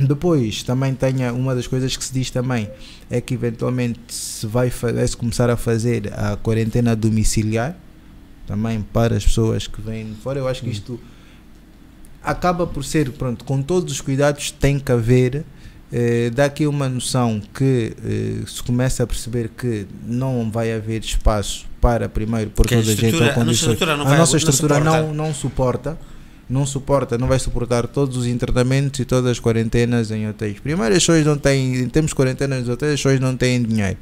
Depois também uma das coisas que se diz também é que eventualmente se começar a fazer a quarentena domiciliar também para as pessoas que vêm de fora. Eu acho que isto acaba por ser, pronto, com todos os cuidados tem que haver. Dá aqui uma noção que se começa a perceber que não vai haver espaço para, primeiro, por toda a gente, a nossa estrutura não vai suportar todos os internamentos e todas as quarentenas em hotéis. Primeiro, as pessoas não têm, em termos de quarentena nos hotéis, as pessoas não têm dinheiro.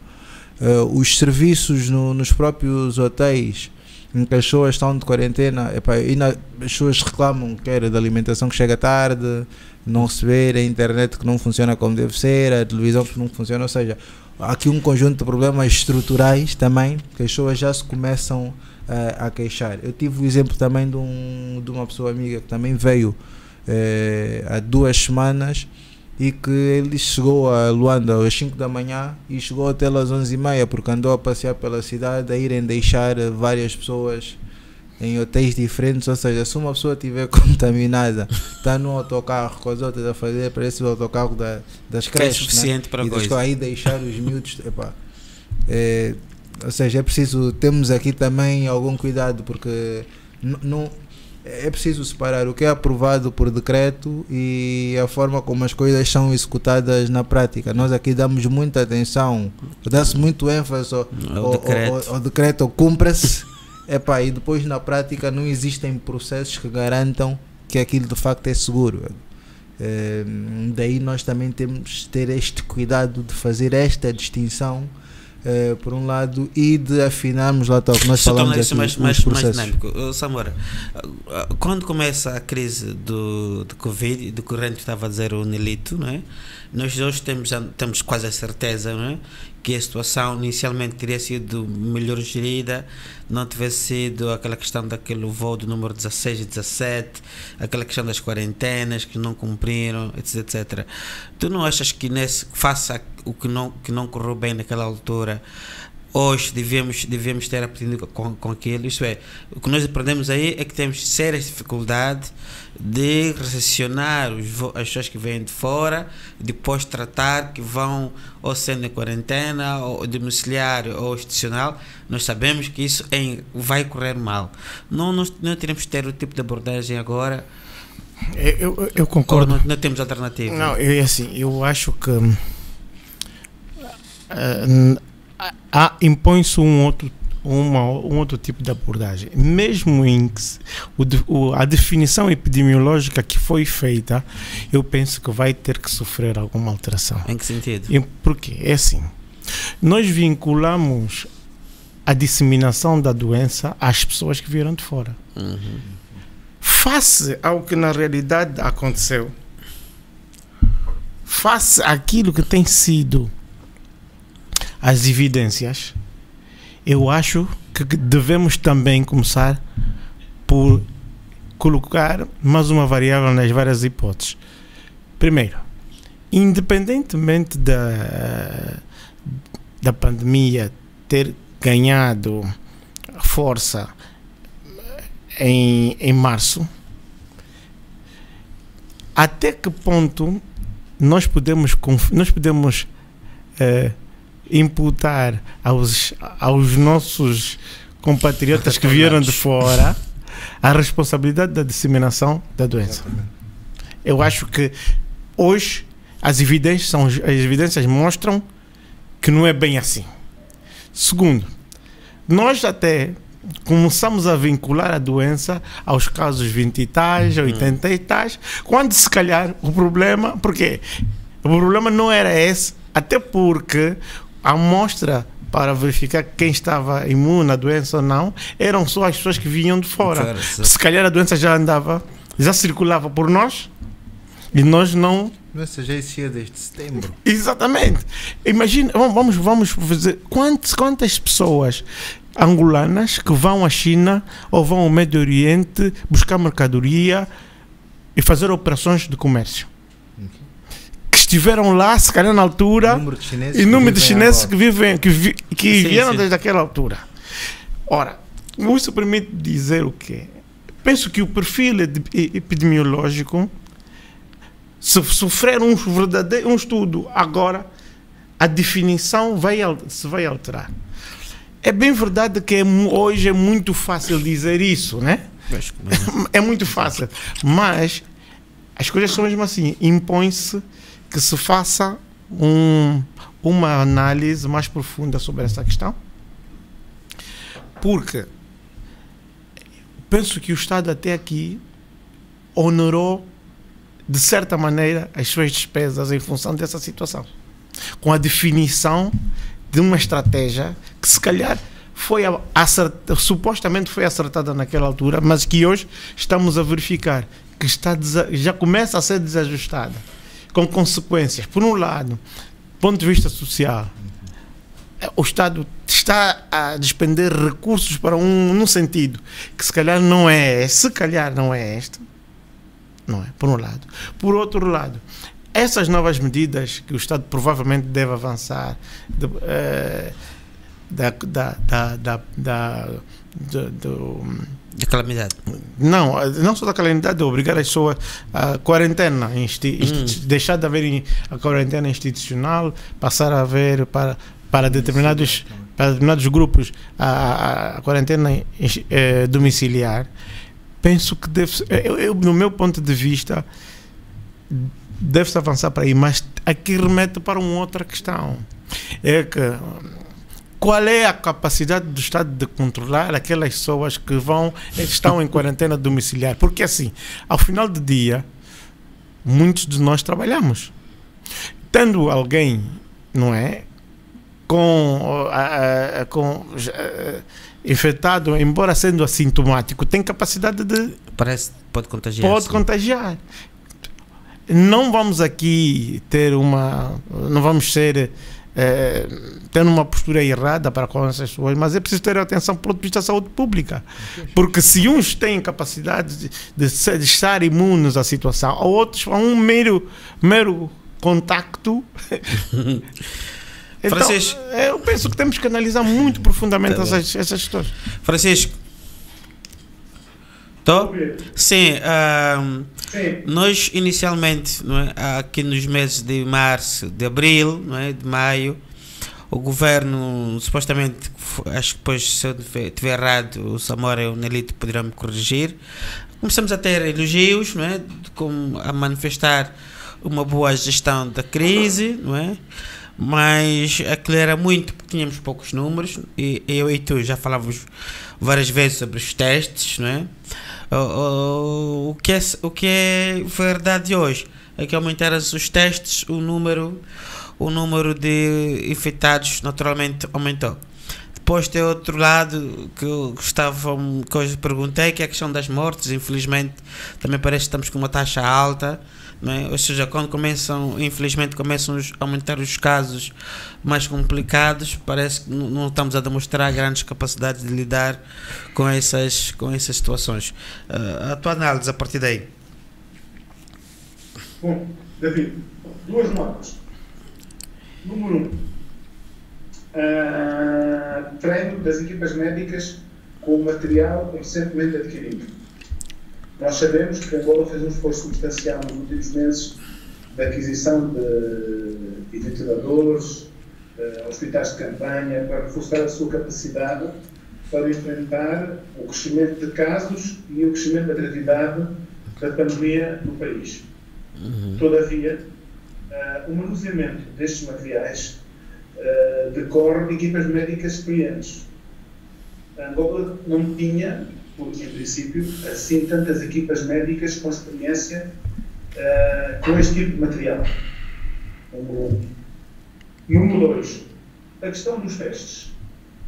Os serviços nos próprios hotéis em que as pessoas estão de quarentena, as pessoas reclamam que era da alimentação que chega tarde, não receber, a internet que não funciona como deve ser, a televisão que não funciona, ou seja, há aqui um conjunto de problemas estruturais também que as pessoas já se começam a queixar. Eu tive o exemplo também de uma pessoa amiga que também veio há 2 semanas e que ele chegou a Luanda às 5 da manhã e chegou até às 11h30 porque andou a passear pela cidade a irem deixar várias pessoas em hotéis diferentes. Ou seja, se uma pessoa estiver contaminada, está no autocarro com as outras a fazer, parece o autocarro das creches, é suficiente, né? Para e coisa. Aí deixar os miúdos, ou seja, é preciso, temos aqui também algum cuidado, porque não é preciso separar o que é aprovado por decreto e a forma como as coisas são executadas na prática. Nós aqui damos muita atenção, dá-se muito ênfase ao decreto, cumpra-se, e depois na prática não existem processos que garantam que aquilo de facto é seguro. Daí nós também temos de ter este cuidado de fazer esta distinção, por um lado, e de afinarmos lá tal que nós falamos aqui, mais dinâmico. Samora, quando começa a crise do Covid, do corrente que estava a dizer o Nelito, não é? Nós hoje temos quase a certeza, não é, que a situação inicialmente teria sido melhor gerida, não tivesse sido aquela questão daquele voo do número 16 e 17, aquela questão das quarentenas que não cumpriram, etc. Tu não achas que faça o que não correu bem naquela altura, hoje devemos ter aprendido com aquilo? Isto é, o que nós aprendemos aí é que temos sérias dificuldades de recepcionar as pessoas que vêm de fora, depois tratar que vão ou sendo em quarentena, ou domiciliar ou institucional. Nós sabemos que isso vai correr mal. Não teremos que ter o tipo de abordagem agora. Eu concordo. Não temos alternativa? Não, eu acho que impõe-se um outro tipo de abordagem. Mesmo em que a definição epidemiológica que foi feita, eu penso que vai ter que sofrer alguma alteração. Em que sentido? Porque é assim, nós vinculamos a disseminação da doença às pessoas que vieram de fora. Face ao que na realidade aconteceu, face àquilo que tem sido as evidências, eu acho que devemos também começar por colocar mais uma variável nas várias hipóteses. Primeiro, independentemente da pandemia ter ganhado força em março, até que ponto nós podemos imputar aos nossos compatriotas que vieram de fora a responsabilidade da disseminação da doença? Eu acho que hoje as evidências mostram que não é bem assim. Segundo, nós até começamos a vincular a doença aos casos 20 e tais, 80 e tais, quando se calhar o problema, porque o problema não era esse, até porque a amostra para verificar quem estava imune à doença ou não eram só as pessoas que vinham de fora. Se calhar a doença já circulava por nós e nós não. A doença já existia desde setembro. Exatamente. Imagina, vamos fazer quantas pessoas angolanas que vão à China ou vão ao Médio Oriente buscar mercadoria e fazer operações de comércio, que estiveram lá, se calhar na altura, e número de chineses que vieram desde aquela altura. Ora, isso permite dizer o quê? Penso que o perfil epidemiológico, se sofrer um estudo agora, a definição se vai alterar. É bem verdade que hoje é muito fácil dizer isso, né? É muito fácil, mas as coisas são mesmo assim. Impõe-se que se faça uma análise mais profunda sobre essa questão, porque penso que o Estado até aqui honorou de certa maneira as suas despesas em função dessa situação, com a definição de uma estratégia que se calhar supostamente foi acertada naquela altura, mas que hoje estamos a verificar que já começa a ser desajustada, com consequências. Por um lado, do ponto de vista social, o Estado está a despender recursos para num sentido que se calhar não é este, não é? Por um lado. Por outro lado, essas novas medidas que o Estado provavelmente deve avançar de calamidade. Não só da calamidade, de obrigar as pessoas a quarentena, deixar de haver a quarentena institucional, passar a haver para determinados grupos a quarentena domiciliar. Penso que no meu ponto de vista, deve-se avançar para aí, mas aqui remete para uma outra questão. É que qual é a capacidade do Estado de controlar aquelas pessoas que estão em quarentena domiciliar? Porque assim, ao final do dia, muitos de nós trabalhamos. Tendo alguém, não é, infectado, embora sendo assintomático, tem capacidade de... Pode contagiar. Pode contagiar. Não vamos aqui ter não vamos ter uma postura errada para com essas pessoas, mas é preciso ter atenção do ponto de vista da saúde pública, porque se uns têm capacidade de estar imunes à situação, outros a um mero contacto. Então, Francisco, eu penso que temos que analisar muito profundamente essas questões. Francisco, sim, nós inicialmente, não é, aqui nos meses de março, de abril, não é, de maio, o governo supostamente, acho que depois, se eu estiver errado, o Samora e o Nelito poderão me corrigir, começamos a ter elogios, não é, a manifestar uma boa gestão da crise, não é? Mas aquilo era muito, porque tínhamos poucos números, e eu e tu já falávamos várias vezes sobre os testes, não é? O que é verdade hoje é que aumentaram os testes, o número de infectados naturalmente aumentou. Depois tem outro lado que eu perguntei, que é a questão das mortes. Infelizmente também parece que estamos com uma taxa alta, não é? Ou seja, quando infelizmente começam a aumentar os casos mais complicados, parece que não estamos a demonstrar grandes capacidades de lidar com essas situações. A tua análise a partir daí? Bom, David, duas notas. Número 1, treino das equipas médicas com o material recentemente adquirido. Nós sabemos que a Angola fez um esforço substancial nos últimos meses da aquisição de ventiladores, hospitais de campanha, para reforçar a sua capacidade para enfrentar o crescimento de casos e o crescimento da gravidade da pandemia no país. Todavia, o manuseamento destes materiais decorre de equipas médicas experientes. A Angola não tinha, em princípio, assim tantas equipas médicas com experiência com este tipo de material. Número 1. Número 2. A questão dos testes.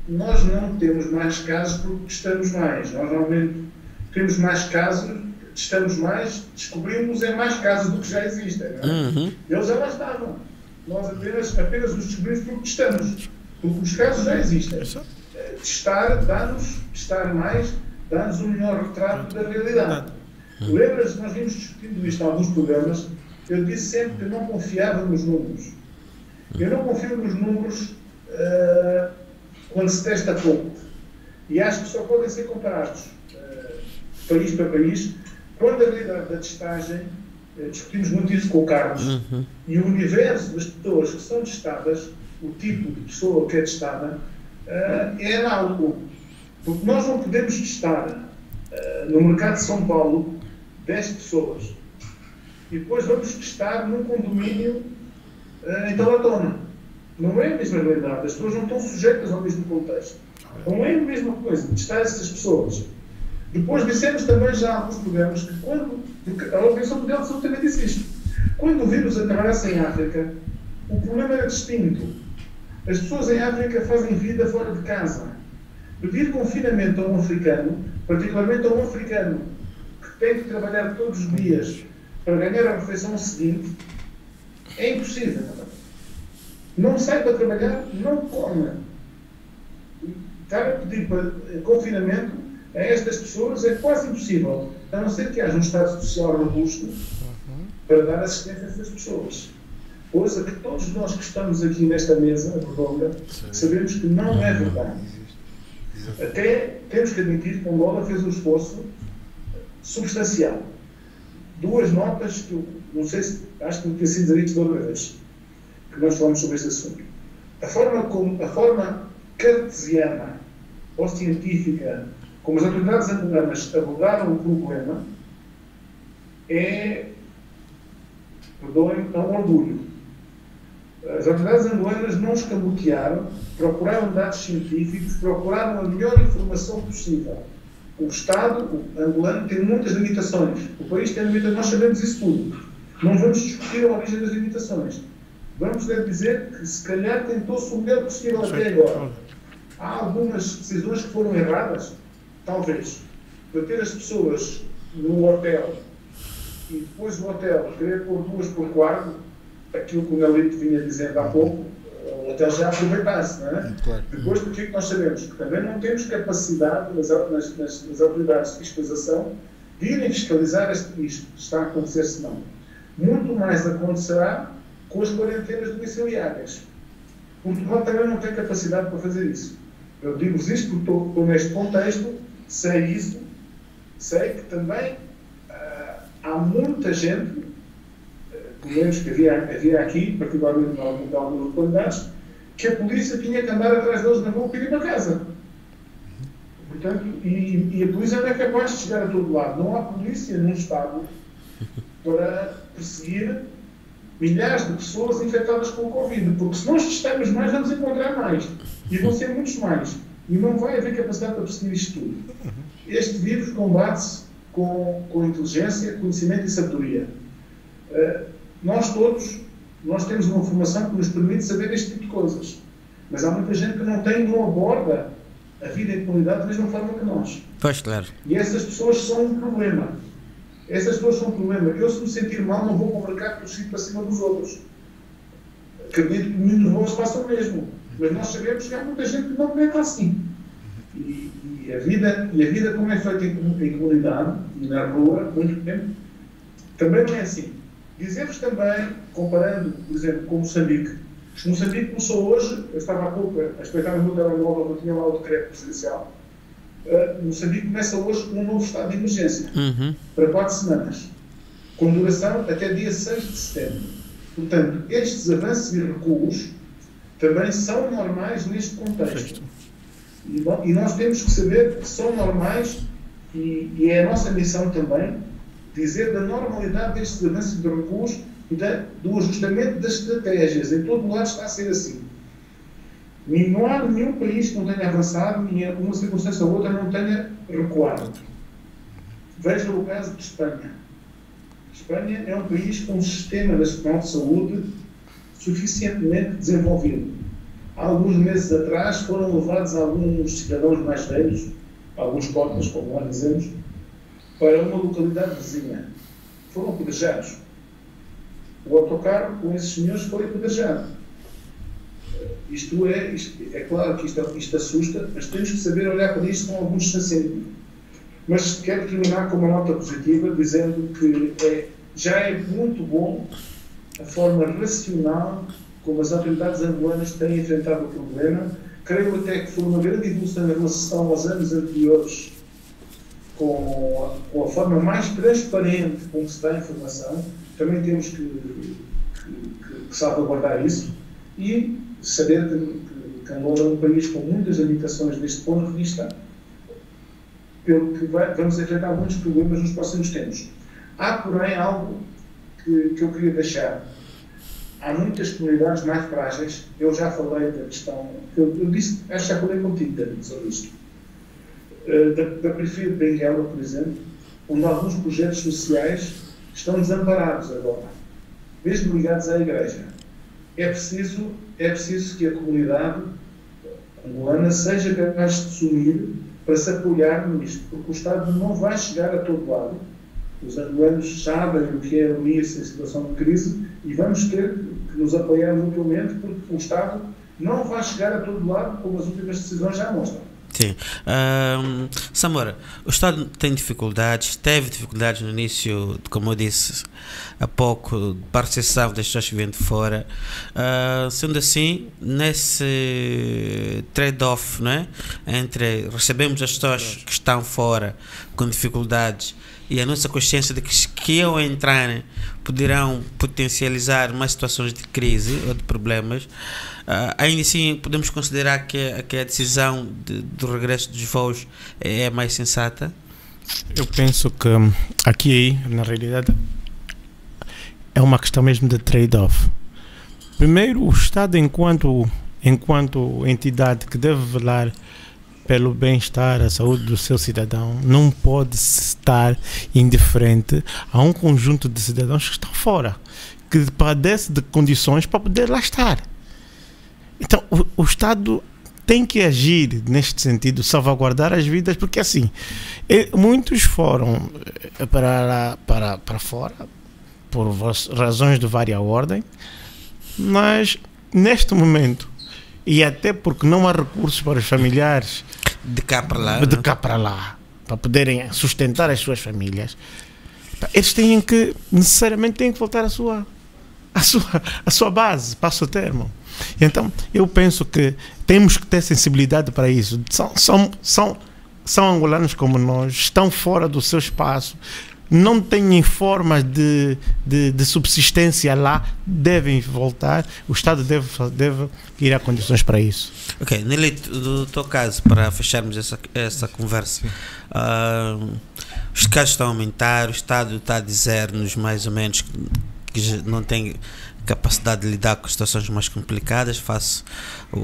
Nós não temos mais casos porque testamos mais. Nós normalmente temos mais casos, testamos mais, descobrimos mais casos do que já existem. Não é? Eles já lá estavam. Nós apenas os descobrimos porque testamos. Porque os casos já existem. Testar mais, dá-nos um melhor retrato da realidade. Lembras-te, nós vimos discutindo isto em alguns programas, eu disse sempre que eu não confiava nos números. Eu não confio nos números quando se testa pouco. E acho que só podem ser comparados país para país. Quando a realidade da testagem, discutimos muito isso com o Carlos, e o universo das pessoas que são testadas, o tipo de pessoa que é testada, é análogo. Porque nós não podemos testar no mercado de São Paulo 10 pessoas e depois vamos testar num condomínio em Talatona. Não é a mesma realidade. As pessoas não estão sujeitas ao mesmo contexto. Não é a mesma coisa testar essas pessoas. Depois dissemos também já há alguns programas que a Organização Mundial de Saúde também disse isto. Quando o vírus aterrasse em África, o problema era distinto. As pessoas em África fazem vida fora de casa. Pedir confinamento a um africano, particularmente a um africano que tem que trabalhar todos os dias para ganhar a refeição seguinte, é impossível. Não sai para trabalhar, não come. Estar a pedir confinamento a estas pessoas é quase impossível, a não ser que haja um Estado Social robusto para dar assistência a essas pessoas. Coisa que todos nós que estamos aqui nesta mesa redonda sabemos que não é verdade. Até temos que admitir que a Angola fez um esforço substancial. Duas notas que eu não sei se acho que não tinha sido dito toda vez que nós falamos sobre este assunto. A forma cartesiana ou científica como as autoridades angolanas abordaram o problema é, perdoem, um orgulho. As autoridades angolanas não escamotearam, procuraram dados científicos, procuraram a melhor informação possível. O Estado angolano tem muitas limitações. O país tem limitações, nós sabemos isso tudo. Não vamos discutir a origem das limitações. Vamos dizer que se calhar tentou-se o melhor possível até agora. Há algumas decisões que foram erradas? Talvez. Bater as pessoas no hotel e depois o hotel querer pôr 2 por quarto, aquilo que o Nelito vinha dizendo há pouco, o hotel já aproveitasse, não é? Claro. Depois do que nós sabemos? Que também não temos capacidade nas autoridades de fiscalização de irem fiscalizar isto que está a acontecer, senão. Muito mais acontecerá com as quarentenas domiciliárias. Portugal também não tem capacidade para fazer isso. Eu digo-vos isto porque estou neste contexto, sei isso, sei que também há muita gente, pelo menos que havia aqui, particularmente em algumas localidades, que a polícia tinha que andar atrás deles na rua para ir para casa. Portanto, e a polícia não é capaz de chegar a todo lado. Não há polícia num Estado para perseguir milhares de pessoas infectadas com o Covid, porque se nós testamos mais, vamos encontrar mais. E vão ser muitos mais. E não vai haver capacidade para perseguir isto tudo. Este vírus combate-se com inteligência, conhecimento e sabedoria. Nós todos, nós temos uma formação que nos permite saber este tipo de coisas. Mas há muita gente que não tem, não aborda a vida em comunidade da mesma forma que nós. Pois, claro. E essas pessoas são um problema. Essas pessoas são um problema. Eu, se me sentir mal, não vou para o mercado tossir para cima dos outros. Acredito que muitos de nós façam o mesmo. Mas nós sabemos que há muita gente que não pensa assim. E a vida como é feita em comunidade e na rua, muito tempo, também não é assim. Dizer-vos também, comparando, por exemplo, com Moçambique. Moçambique começou hoje, eu estava há pouco a espreitar no meu telemóvel, eu tinha lá o decreto presidencial. Moçambique começa hoje um novo estado de emergência, para 4 semanas, com duração até dia 6 de setembro. Portanto, estes avanços e recuos também são normais neste contexto. E nós temos que saber que são normais, e é a nossa missão também dizer da normalidade destes avanços e de recuos e do ajustamento das estratégias. Em todo o lado está a ser assim. Não há nenhum país que não tenha avançado, nem uma circunstância ou outra não tenha recuado. Vejam o caso de Espanha. Espanha é um país com um sistema nacional de saúde suficientemente desenvolvido. Há alguns meses atrás foram levados alguns cidadãos mais velhos, alguns cotas, como nós dizemos, para uma localidade vizinha. Foram apedrejados. O autocarro com esses senhores foi apedrejado. Isto é claro que isto assusta, mas temos que saber olhar para isto com algum distanciamento. Mas quero terminar com uma nota positiva, dizendo que já é muito bom a forma racional como as autoridades angolanas têm enfrentado o problema. Creio até que foi uma grande evolução em relação aos anos anteriores, com a forma mais transparente com que se dá a informação. Também temos que salvaguardar isso e saber que Angola é um país com muitas limitações deste ponto de vista, pelo que vamos enfrentar alguns problemas nos próximos tempos. Há, porém, algo que eu queria deixar. Há muitas comunidades mais frágeis. Eu já falei da questão, eu disse, acho que já falei contigo, David, sobre isto. Da periferia de Benguela, por exemplo, onde alguns projetos sociais estão desamparados agora, mesmo ligados à Igreja. É preciso que a comunidade angolana seja capaz de se unir para se apoiar nisto, porque o Estado não vai chegar a todo lado. Os angolanos sabem o que é unir-se em situação de crise e vamos ter que nos apoiar mutuamente, porque o Estado não vai chegar a todo lado, como as últimas decisões já mostram. Sim. Samora, o Estado tem dificuldades, teve dificuldades no início, como eu disse há pouco, de participação das pessoas que vêm de fora. Sendo assim, nesse trade-off, né, entre recebemos as pessoas que estão fora com dificuldades e a nossa consciência de que ao entrarem poderão potencializar mais situações de crise ou de problemas, ainda assim podemos considerar que a decisão do regresso dos voos é mais sensata? Eu penso que aqui, na realidade, é uma questão mesmo de trade-off. Primeiro, o Estado, enquanto entidade que deve velar pelo bem-estar, a saúde do seu cidadão, não pode estar indiferente a um conjunto de cidadãos que estão fora, que padece de condições para poder lá estar. Então, o Estado tem que agir neste sentido, salvaguardar as vidas, porque assim, muitos foram para fora, por razões de várias ordem, mas neste momento, e até porque não há recursos para os familiares de cá para lá, para poderem sustentar as suas famílias, eles necessariamente têm que voltar à sua base, para o seu termo. Então, eu penso que temos que ter sensibilidade para isso. São angolanos como nós, estão fora do seu espaço, não têm formas de subsistência lá, devem voltar. O Estado deve criar condições para isso. Ok, Nelito, do teu caso, para fecharmos essa conversa, os casos estão a aumentar, o Estado está a dizer-nos mais ou menos que não tem capacidade de lidar com situações mais complicadas face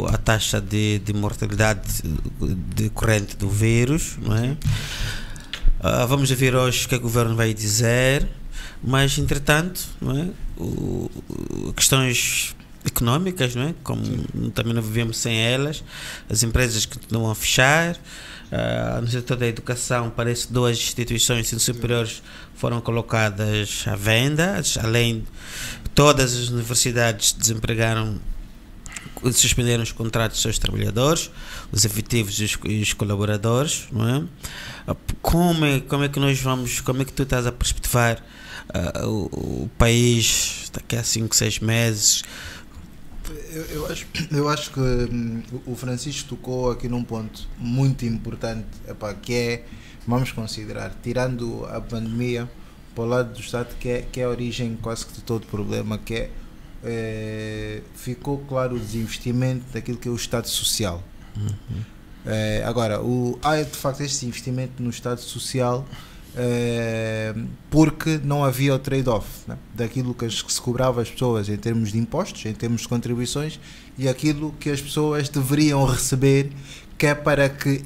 à taxa de mortalidade decorrente do vírus, não é? Vamos ver hoje o que o governo vai dizer, mas entretanto, não é? Questões económicas, não é? Como também não vivemos sem elas, as empresas continuam a fechar. No setor da educação, parece que 2 instituições superiores foram colocadas à venda, além de todas as universidades suspenderam os contratos dos seus trabalhadores, os efetivos e os colaboradores, não é? Como é que nós vamos, como é que tu estás a perspectivar o país daqui a 5, 6 meses? Eu acho que o Francisco tocou aqui num ponto muito importante, que é, vamos considerar, tirando a pandemia, para o lado do Estado, que é a origem quase que de todo o problema, que ficou claro o desinvestimento daquilo que é o Estado Social. Agora, há de facto este investimento no Estado Social porque não havia o trade-off, né, daquilo que se cobrava às pessoas em termos de impostos, em termos de contribuições, e aquilo que as pessoas deveriam receber, que é para que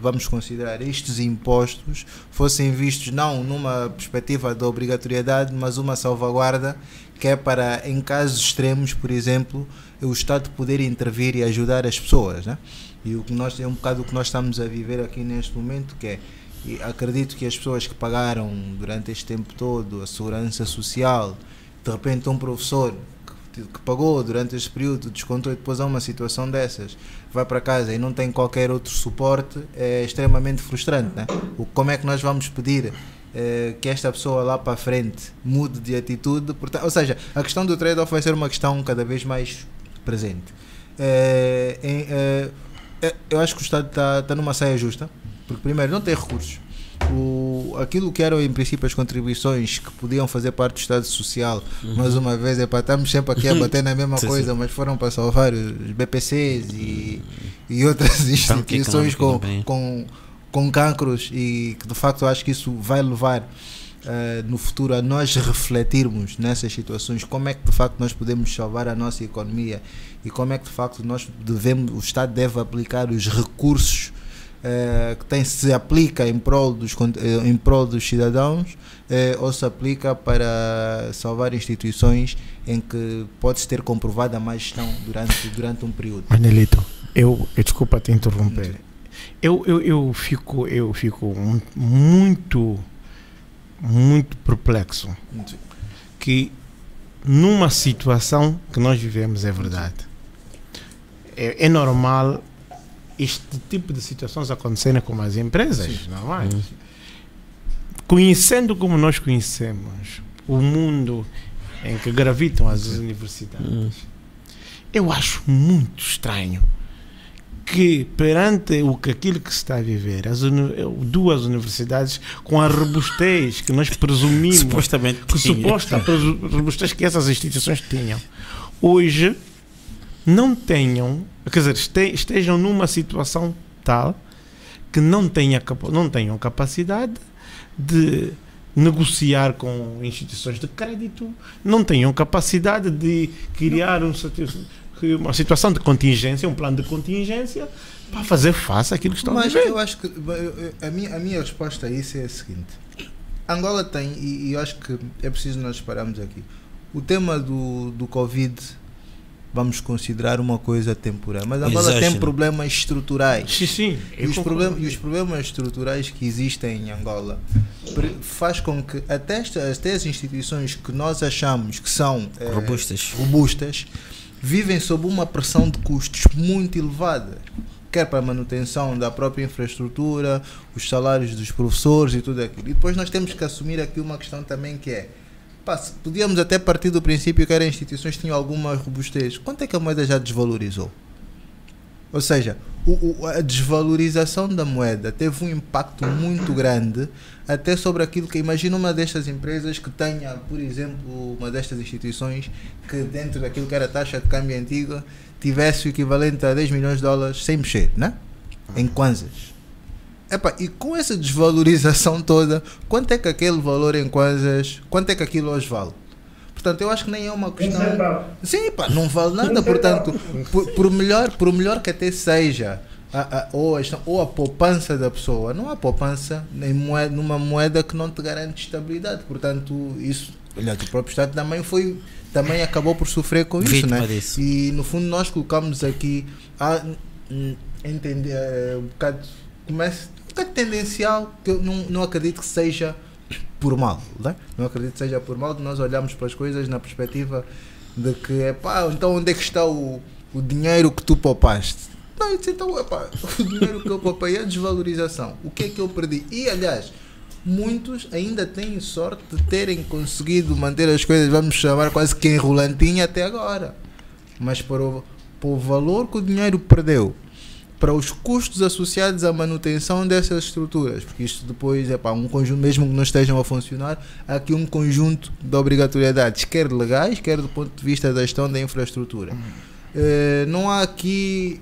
vamos considerar, estes impostos fossem vistos não numa perspectiva de obrigatoriedade, mas uma salvaguarda, que é para, em casos extremos, por exemplo, o Estado poder intervir e ajudar as pessoas, né? E é um bocado o que nós estamos a viver aqui neste momento, que é, e acredito que as pessoas que pagaram durante este tempo todo a segurança social, de repente um professor que pagou durante este período, descontou, e depois há uma situação dessas, vai para casa e não tem qualquer outro suporte, é extremamente frustrante, né? Como é que nós vamos pedir que esta pessoa lá para a frente mude de atitude? Portanto, ou seja, a questão do trade-off vai ser uma questão cada vez mais presente. Eu acho que o Estado está numa saia justa, porque primeiro não tem recursos. Aquilo que eram em princípio as contribuições que podiam fazer parte do Estado Social, mais uma vez, estamos sempre aqui a bater na mesma coisa, mas foram para salvar os BPCs e outras instituições com cancros, e que de facto eu acho que isso vai levar no futuro a nós refletirmos nessas situações, como é que de facto nós podemos salvar a nossa economia e como é que de facto o Estado deve aplicar os recursos que se aplica em prol dos cidadãos, ou se aplica para salvar instituições em que pode-se ter comprovada a má gestão durante um período. Manelito, eu desculpa te interromper. Eu fico muito perplexo que numa situação que nós vivemos, é verdade, é normal este tipo de situações acontecerem com as empresas, não é? Conhecendo como nós conhecemos o mundo em que gravitam as universidades, eu acho muito estranho que perante aquilo que se está a viver, duas universidades com a robustez que nós presumimos, suposta robustez que essas instituições tinham, hoje não tenham, quer dizer, estejam numa situação tal que não tenham capacidade de negociar com instituições de crédito, não tenham capacidade de criar uma situação de contingência, um plano de contingência, para fazer face àquilo que estão a viver. Mas eu acho que a minha resposta a isso é a seguinte. Angola tem, e eu acho que é preciso nós pararmos aqui. O tema do Covid, vamos considerar uma coisa temporária, mas Angola tem problemas estruturais. Sim. E os problemas estruturais que existem em Angola faz com que até as instituições que nós achamos que são robustas vivem sob uma pressão de custos muito elevada, quer para a manutenção da própria infraestrutura, os salários dos professores e tudo aquilo. E depois nós temos que assumir aqui uma questão também que é, podíamos até partir do princípio que as instituições tinham alguma robustez. Quanto é que a moeda já desvalorizou? Ou seja, a desvalorização da moeda teve um impacto muito grande até sobre aquilo que... Imagina uma destas empresas que tenha, por exemplo, uma destas instituições que dentro daquilo que era a taxa de câmbio antiga tivesse o equivalente a 10 milhões de dólares sem mexer, né? Em kwanzas. E com essa desvalorização toda, quanto é que aquele valor em kwanzas, quanto é que aquilo hoje vale? Portanto, eu acho que nem é uma questão... Sim, não vale nada. Portanto, por melhor que até seja ou a poupança da pessoa, não há poupança numa moeda que não te garante estabilidade. Portanto, isso, aliás, o próprio Estado também acabou por sofrer com isso, né? E no fundo nós colocamos aqui entender um bocado tendencial, que eu não acredito que seja por mal, né? Não acredito que seja por mal de nós olharmos para as coisas na perspectiva de que então onde é que está o dinheiro que tu poupaste? Não, então o dinheiro que eu poupei é a desvalorização. O que é que eu perdi? E aliás, muitos ainda têm sorte de terem conseguido manter as coisas, vamos chamar quase que em rolantinha até agora, mas para o valor que o dinheiro perdeu, para os custos associados à manutenção dessas estruturas, porque isto depois um conjunto, mesmo que não estejam a funcionar, há aqui um conjunto de obrigatoriedades, quer legais, quer do ponto de vista da gestão da infraestrutura. Não há aqui,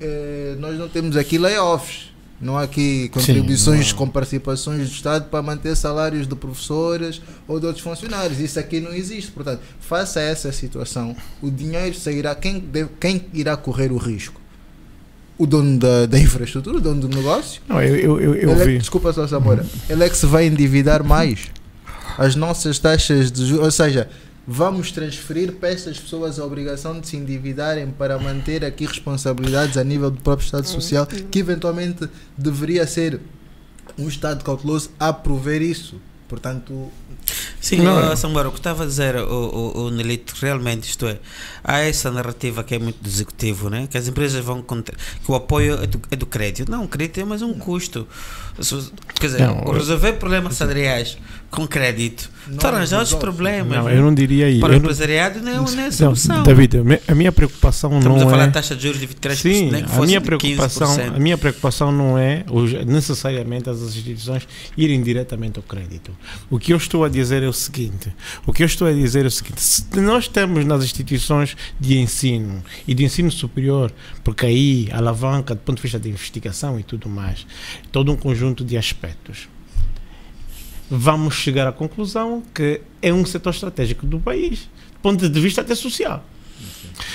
nós não temos aqui layoffs, não há aqui contribuições com participações do Estado para manter salários de professores ou de outros funcionários. Isso aqui não existe. Portanto, face a essa situação, o dinheiro sairá, quem irá correr o risco? O dono da infraestrutura, o dono do negócio? Não, eu vi. Desculpa só, Samora. Ele é que se vai endividar mais. As nossas taxas de juros, ou seja, vamos transferir para estas pessoas a obrigação de se endividarem para manter aqui responsabilidades a nível do próprio Estado Social, que eventualmente deveria ser um Estado cauteloso a prover isso. Portanto... Sim, Samora, o que estava a dizer o Nelito, realmente, isto é, há essa narrativa que é muito do executivo, né? Que as empresas vão contar, que o apoio é do crédito. Não, o crédito é mais um custo. Quer dizer, resolver problemas salariais com crédito arranjar outros problemas. Não, eu não diria isso. Para o empresariado não é solução. David, a minha preocupação Estamos não a falar é... de taxa de juros de 23%, Sim, nem que fosse a minha preocupação não é necessariamente as instituições irem diretamente ao crédito. O que eu estou a dizer é o seguinte, se nós temos nas instituições de ensino e de ensino superior, porque aí alavanca do ponto de vista de investigação e tudo mais, todo um conjunto de aspectos, vamos chegar à conclusão que é um setor estratégico do país, do ponto de vista até social.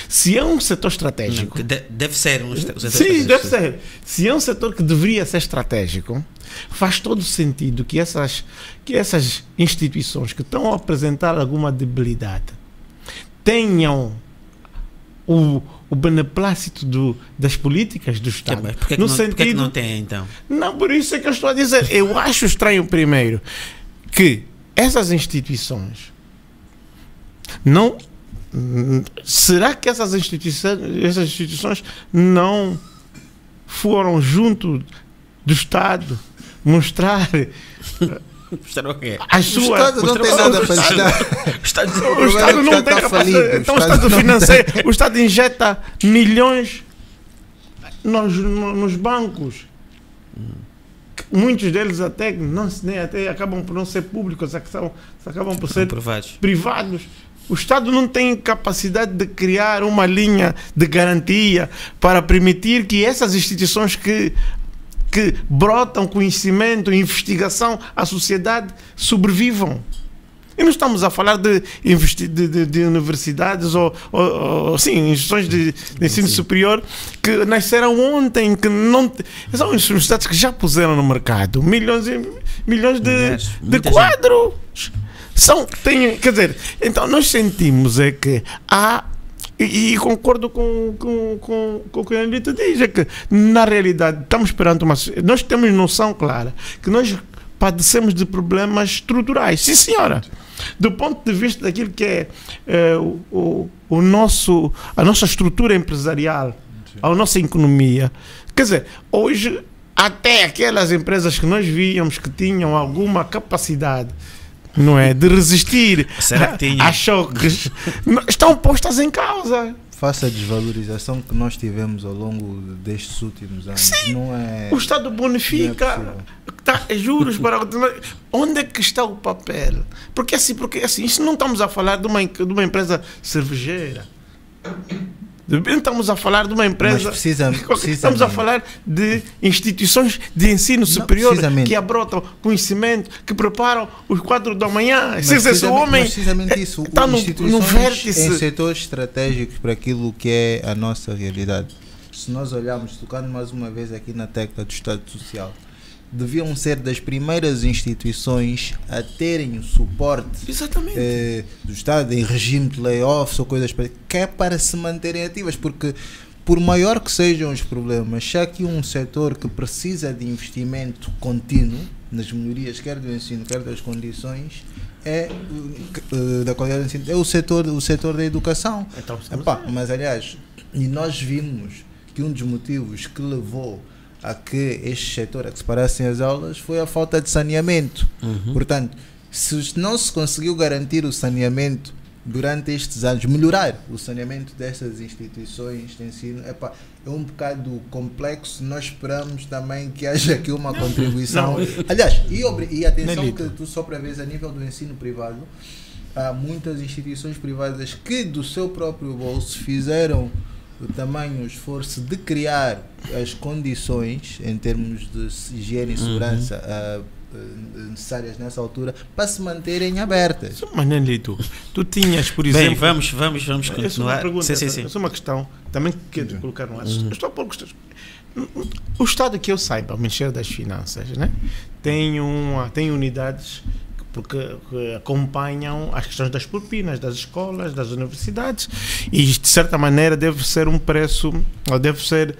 Se é um setor estratégico... Deve ser um setor sim, estratégico. Deve ser. Se é um setor que deveria ser estratégico, faz todo sentido que essas instituições que estão a apresentar alguma debilidade tenham o beneplácito das políticas do Estado. Mas porquê que não tem, então? Não, por isso é que eu estou a dizer. Eu acho estranho, primeiro, que essas instituições não... Será que essas instituições não foram junto do Estado mostrar o quê? As suas... O Estado não tem nada para estar. O Estado não tem capacidade. Então o Estado financeiro, o Estado injeta milhões nos bancos. Muitos deles até acabam por não ser públicos, acabam por ser privados. O Estado não tem capacidade de criar uma linha de garantia para permitir que essas instituições que brotam conhecimento, investigação, a sociedade sobrevivam. E não estamos a falar de universidades ou sim, instituições de ensino superior que nasceram ontem, que não são universidades que já puseram no mercado milhões e milhões de quadros. Quer dizer, então nós sentimos que há, e concordo com o que a Anitta diz, é que na realidade estamos perante nós temos noção clara que nós padecemos de problemas estruturais, sim senhora, do ponto de vista daquilo que é a nossa estrutura empresarial, a nossa economia. Quer dizer, hoje até aquelas empresas que nós víamos que tinham alguma capacidade, não é, de resistir a choques, estão postas em causa. Face à desvalorização que nós tivemos ao longo destes últimos anos. Sim, não é, o Estado bonifica, juros para... Onde é que está o papel? Porque assim, isso não estamos a falar de uma empresa cervejeira. Estamos a falar de uma empresa... Estamos a falar de instituições de ensino superior que abrotam conhecimento, que preparam os quadros da manhã. Esse homem isso, está no vértice. Em setores estratégicos para aquilo que é a nossa realidade. Se nós olharmos, tocando mais uma vez aqui na tecla do Estado Social, deviam ser das primeiras instituições a terem o suporte do Estado em regime de layoffs ou coisas que é para se manterem ativas, porque por maior que sejam os problemas, se há aqui um setor que precisa de investimento contínuo nas melhorias, quer do ensino, quer das condições, da qualidade do ensino, é o setor da educação. Então, mas aliás, e nós vimos que um dos motivos que levou a que este setor a que se parassem as aulas foi a falta de saneamento. Portanto, se não se conseguiu garantir o saneamento durante estes anos, melhorar o saneamento destas instituições de ensino, é um bocado complexo. Nós esperamos também que haja aqui uma contribuição. Aliás, e atenção que tu só prevês a nível do ensino privado, há muitas instituições privadas que do seu próprio bolso fizeram o tamanho esforço de criar as condições em termos de higiene e segurança necessárias nessa altura para se manterem abertas. Mas Nelito, tu tinhas, por exemplo... Bem, vamos continuar. Essa é uma questão também que quero colocar no ar. Estou a pôr o Estado, que eu saiba, o Ministério das Finanças, né, tem unidades porque acompanham as questões das propinas das escolas, das universidades, e de certa maneira deve ser um preço, deve ser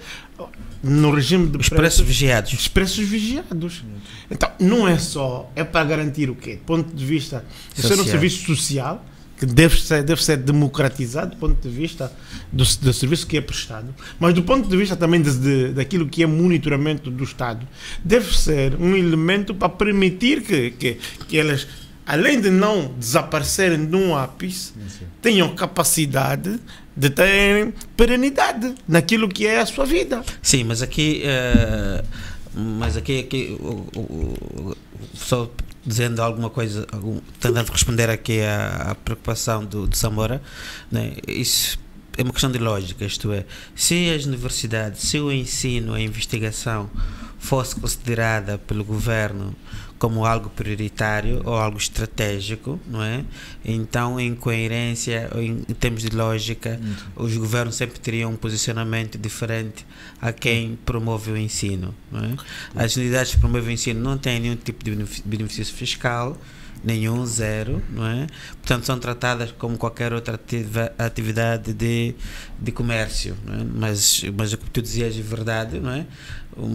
no regime de preços vigiados. Os preços vigiados. Então, não é só, é para garantir o quê? Do ponto de vista de ser um serviço social, que deve ser democratizado do ponto de vista do serviço que é prestado, mas do ponto de vista também daquilo que é monitoramento do Estado, deve ser um elemento para permitir que elas, além de não desaparecerem de um ápice, tenham capacidade de terem perenidade naquilo que é a sua vida. Sim, mas aqui só dizendo alguma coisa, tentando responder aqui à preocupação do Samora, né? Isso é uma questão de lógica, isto é, se as universidades, se o ensino, a investigação fosse considerada pelo governo como algo prioritário ou algo estratégico, não é? Então, em coerência, em termos de lógica, os governos sempre teriam um posicionamento diferente a quem promove o ensino, não é? As unidades que promovem o ensino não têm nenhum tipo de benefício fiscal, nenhum, zero, não é? Portanto, são tratadas como qualquer outra atividade de comércio, não é? Mas o que tu dizias é verdade, não é?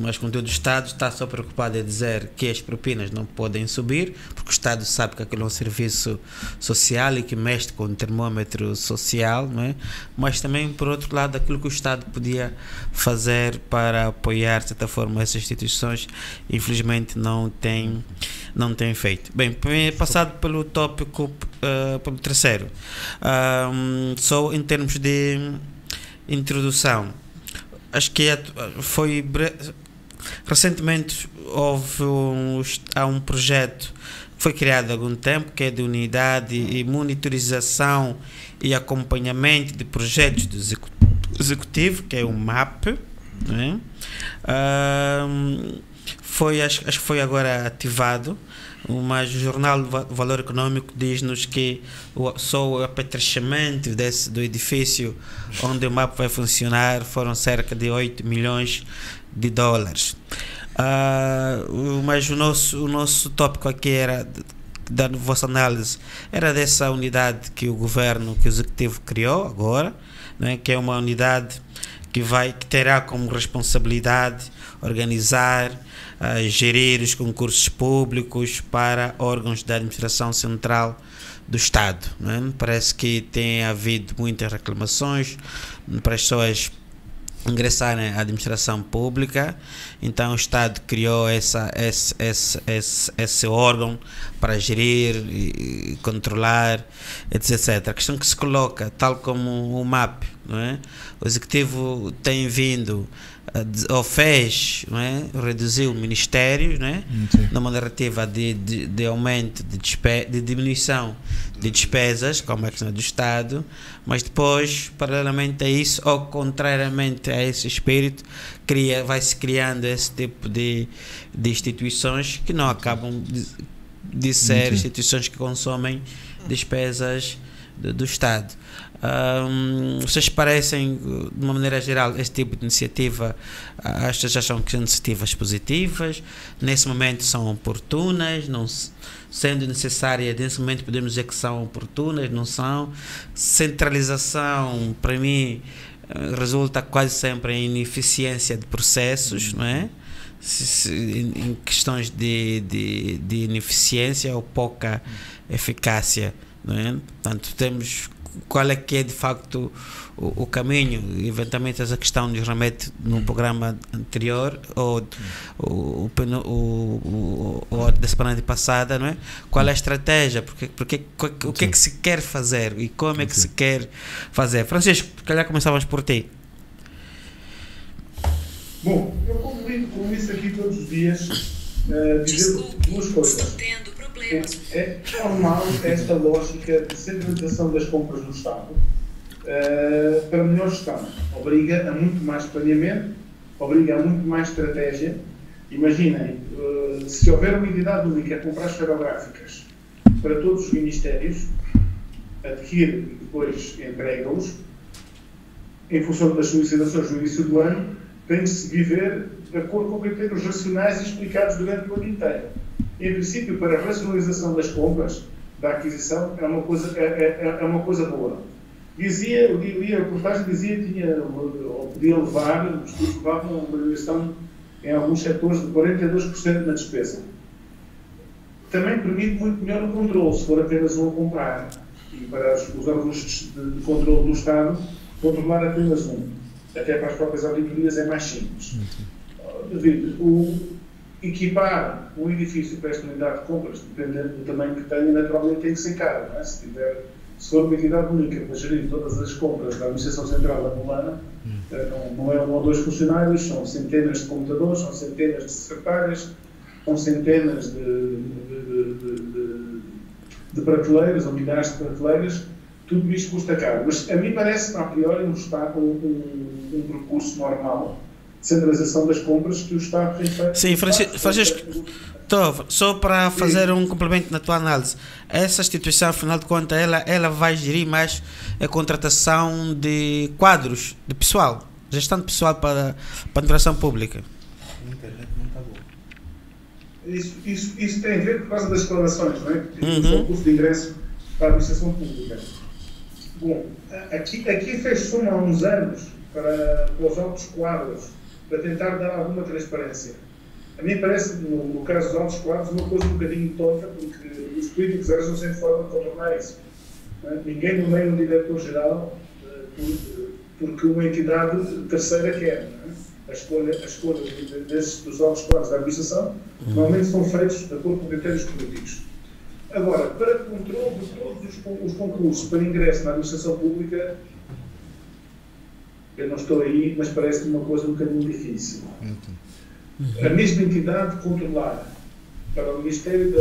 Mas quando o Estado está só preocupado em dizer que as propinas não podem subir, porque o Estado sabe que aquilo é um serviço social e que mexe com o termômetro social, não é? Mas também, por outro lado, aquilo que o Estado podia fazer para apoiar, de certa forma, essas instituições, infelizmente não tem feito. Bem, passado pelo tópico, pelo terceiro, só em termos de introdução, acho que recentemente há um projeto que foi criado há algum tempo, que é de unidade e monitorização e acompanhamento de projetos do executivo, que é o MAP, né? acho que foi agora ativado, mas o jornal Valor Econômico diz-nos que só o apetrechamento do edifício onde o MAP vai funcionar foram cerca de 8 milhões de dólares. Mas o nosso tópico aqui era, da vossa análise, era dessa unidade que o executivo criou agora, né, que é uma unidade que terá como responsabilidade organizar, gerir os concursos públicos para órgãos da administração central do Estado, né? Parece que tem havido muitas reclamações para as pessoas ingressarem à administração pública, então o Estado criou esse órgão para gerir e controlar, etc. A questão que se coloca, tal como o MAP, não é? O Executivo tem vindo, ou fez, não é? Reduziu ministérios, não é? Numa narrativa de aumento, de diminuição de despesas, como é a questão do Estado, mas depois, paralelamente a isso, ou contrariamente a esse espírito, vai-se criando esse tipo de instituições que não acabam de ser instituições que consomem despesas do Estado. Vocês parecem, de uma maneira geral, este tipo de iniciativa, vocês acham que são iniciativas positivas, nesse momento são oportunas, não sendo necessárias, nesse momento podemos dizer que são oportunas, não são? Centralização, para mim, resulta quase sempre em ineficiência de processos, não é? Em questões de ineficiência ou pouca eficácia, não é? Portanto, temos qual é que é de facto o caminho. Eventualmente essa questão nos remete no programa anterior ou da semana passada, não é? Qual é a estratégia, o que é que se quer fazer e como é que se quer fazer. Francisco, se calhar começávamos por ti. Bom, eu como isso aqui todos os dias, dizer duas coisas. É normal esta lógica de centralização das compras do Estado para melhor gestão. Obriga a muito mais planeamento, obriga a muito mais estratégia. Imaginem, se houver uma entidade única a comprar esferográficas para todos os ministérios, adquire e depois entrega-os, em função das solicitações no início do ano, tem de se viver de acordo com critérios racionais explicados durante o ano inteiro. Em princípio, para a racionalização das compras, da aquisição, é uma coisa boa. Dizia, a reportagem dizia que podia levar, os estudos levavam a uma diminuição em alguns setores de 42% na despesa. Também permite muito melhor o controle, se for apenas um a comprar. E para os órgãos de controle do Estado, controlar apenas um. Até para as próprias auditorias é mais simples. Equipar um edifício para esta unidade de compras, dependendo do tamanho que tenha, naturalmente tem que ser caro. Não é? Se for uma entidade única para gerir todas as compras da Administração Central angolana, não é um ou dois funcionários, são centenas de computadores, são centenas de secretárias, são centenas de prateleiras ou milhares de prateleiras, tudo isto custa caro. Mas a mim parece-me, a priori, um percurso normal de centralização das compras que o Estado tem feito. Sim, Francisco, só para fazer um complemento na tua análise, essa instituição, afinal de contas, ela vai gerir mais a contratação de quadros de pessoal, gestão de pessoal para a administração pública. A internet não está boa. Isso tem a ver por causa das declarações, não é? O concurso de ingresso para a administração pública. Bom, aqui fez-se há uns anos para os altos quadros, para tentar dar alguma transparência. A mim parece, no caso dos altos quadros, uma coisa um bocadinho tonta, porque os políticos arranjam sempre forma de contornar isso. Ninguém nomeia um diretor-geral porque uma entidade terceira quer. A escolha dos altos quadros da administração normalmente são feitos de acordo com critérios políticos. Agora, para controle de todos os concursos para ingresso na administração pública, eu não estou aí, mas parece-me uma coisa um bocadinho difícil. A mesma entidade controlar para o Ministério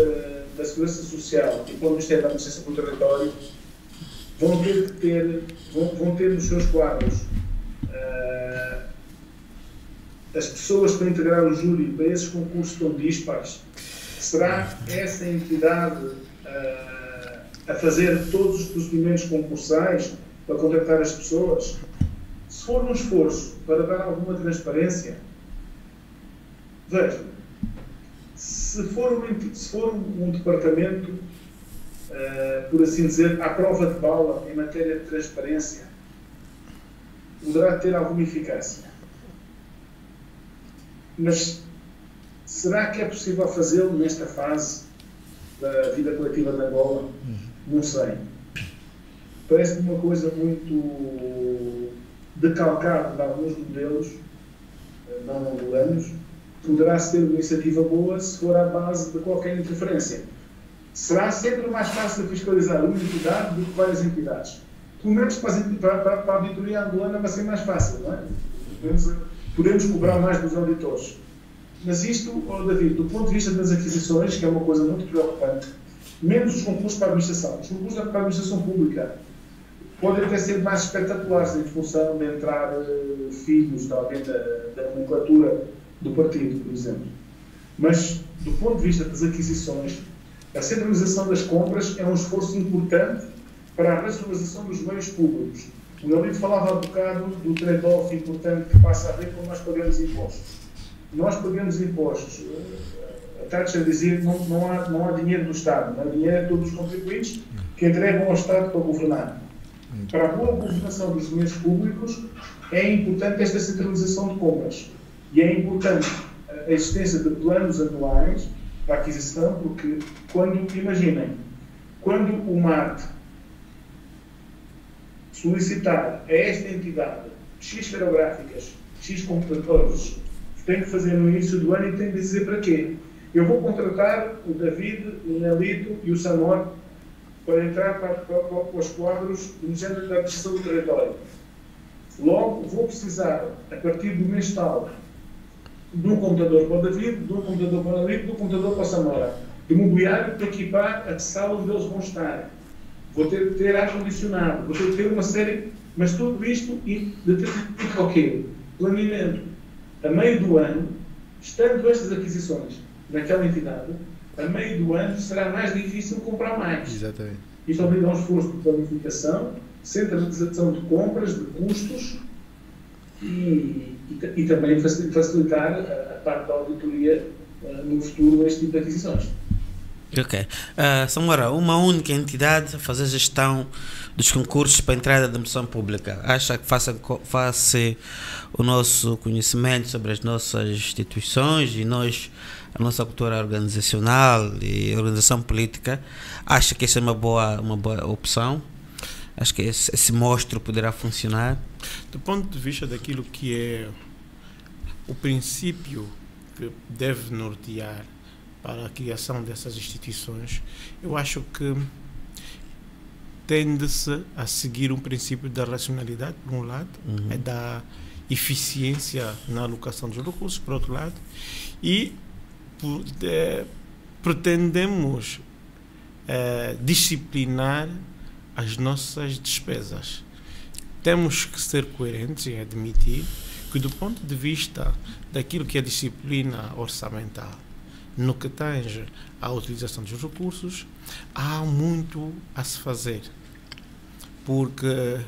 da Segurança Social e para o Ministério da Administração do Território vão ter nos seus quadros as pessoas para integrar o júri para esses concursos tão dispares, será essa entidade a fazer todos os procedimentos concursais para contratar as pessoas? Se for um esforço para dar alguma transparência, veja, se for um departamento, por assim dizer, à prova de bala em matéria de transparência, poderá ter alguma eficácia. Mas será que é possível fazê-lo nesta fase da vida coletiva de Angola? Não sei. Parece-me uma coisa muito decalcada de alguns modelos não angolanos. Poderá ser uma iniciativa boa se for à base de qualquer interferência. Será sempre mais fácil fiscalizar uma entidade do que várias entidades. Pelo menos para a auditoria angolana vai ser mais fácil, não é? Podemos cobrar mais dos auditores. Mas isto, David, do ponto de vista das aquisições, que é uma coisa muito preocupante, menos os concursos para a administração. Os concursos para a administração pública podem até ser mais espetaculares em função de entrar filhos da nomenclatura do partido, por exemplo. Mas, do ponto de vista das aquisições, a centralização das compras é um esforço importante para a racionalização dos meios públicos. O Elito falava há bocado do trade-off importante que passa a haver quando nós pagamos impostos. Nós pagamos impostos. A Thatcher dizia que não há dinheiro do Estado, não há dinheiro de todos os contribuintes que entregam ao Estado para governar. Para a boa governação dos meios públicos é importante esta centralização de compras. E é importante a existência de planos anuais para a aquisição, porque imaginem, quando o MART solicitar a esta entidade X ferográficas, X computadores, tem que fazer no início do ano e tem que dizer para quê. Eu vou contratar o David, o Nelito e o Samor para entrar para os quadros do Ministério da Administração do Território. Logo, vou precisar, a partir do mês tal, de um computador para o David, de um computador para o Nelito, de um computador para o Samora, de mobiliário para equipar a sala onde eles vão estar. Vou ter que ter ar-condicionado, vou ter que ter uma série, mas tudo isto e determinado o quê? Planeamento. A meio do ano, estando estas aquisições naquela entidade, a meio do ano será mais difícil comprar mais. Exatamente. Isto obriga a um esforço de planificação, centralização de compras, de custos e também facilitar a parte da auditoria no futuro este tipo de aquisições. Ok. Samora, uma única entidade a fazer gestão dos concursos para a entrada da administração pública. Acha que face o nosso conhecimento sobre as nossas instituições e a nossa cultura organizacional e organização política, acha que essa é uma boa opção? Acho que esse mostro poderá funcionar? Do ponto de vista daquilo que é o princípio que deve nortear para a criação dessas instituições, eu acho que tende-se a seguir um princípio da racionalidade, por um lado, é da eficiência na alocação dos recursos, por outro lado, e pretendemos disciplinar as nossas despesas. Temos que ser coerentes em admitir que, do ponto de vista daquilo que é disciplina orçamental, no que tange à utilização dos recursos, há muito a se fazer. Porque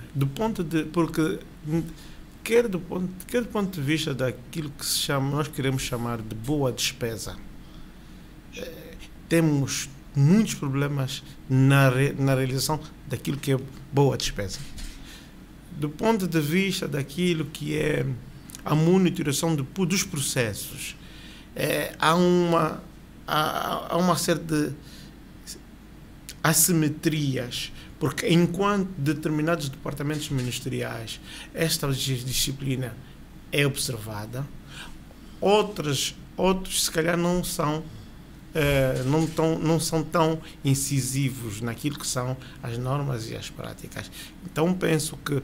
quer do ponto de vista daquilo que nós queremos chamar de boa despesa, temos muitos problemas na realização daquilo que é boa despesa. Do ponto de vista daquilo que é a monitoração dos processos, há uma série de assimetrias, porque enquanto determinados departamentos ministeriais esta disciplina é observada, outros se calhar não são tão incisivos naquilo que são as normas e as práticas. Então penso que,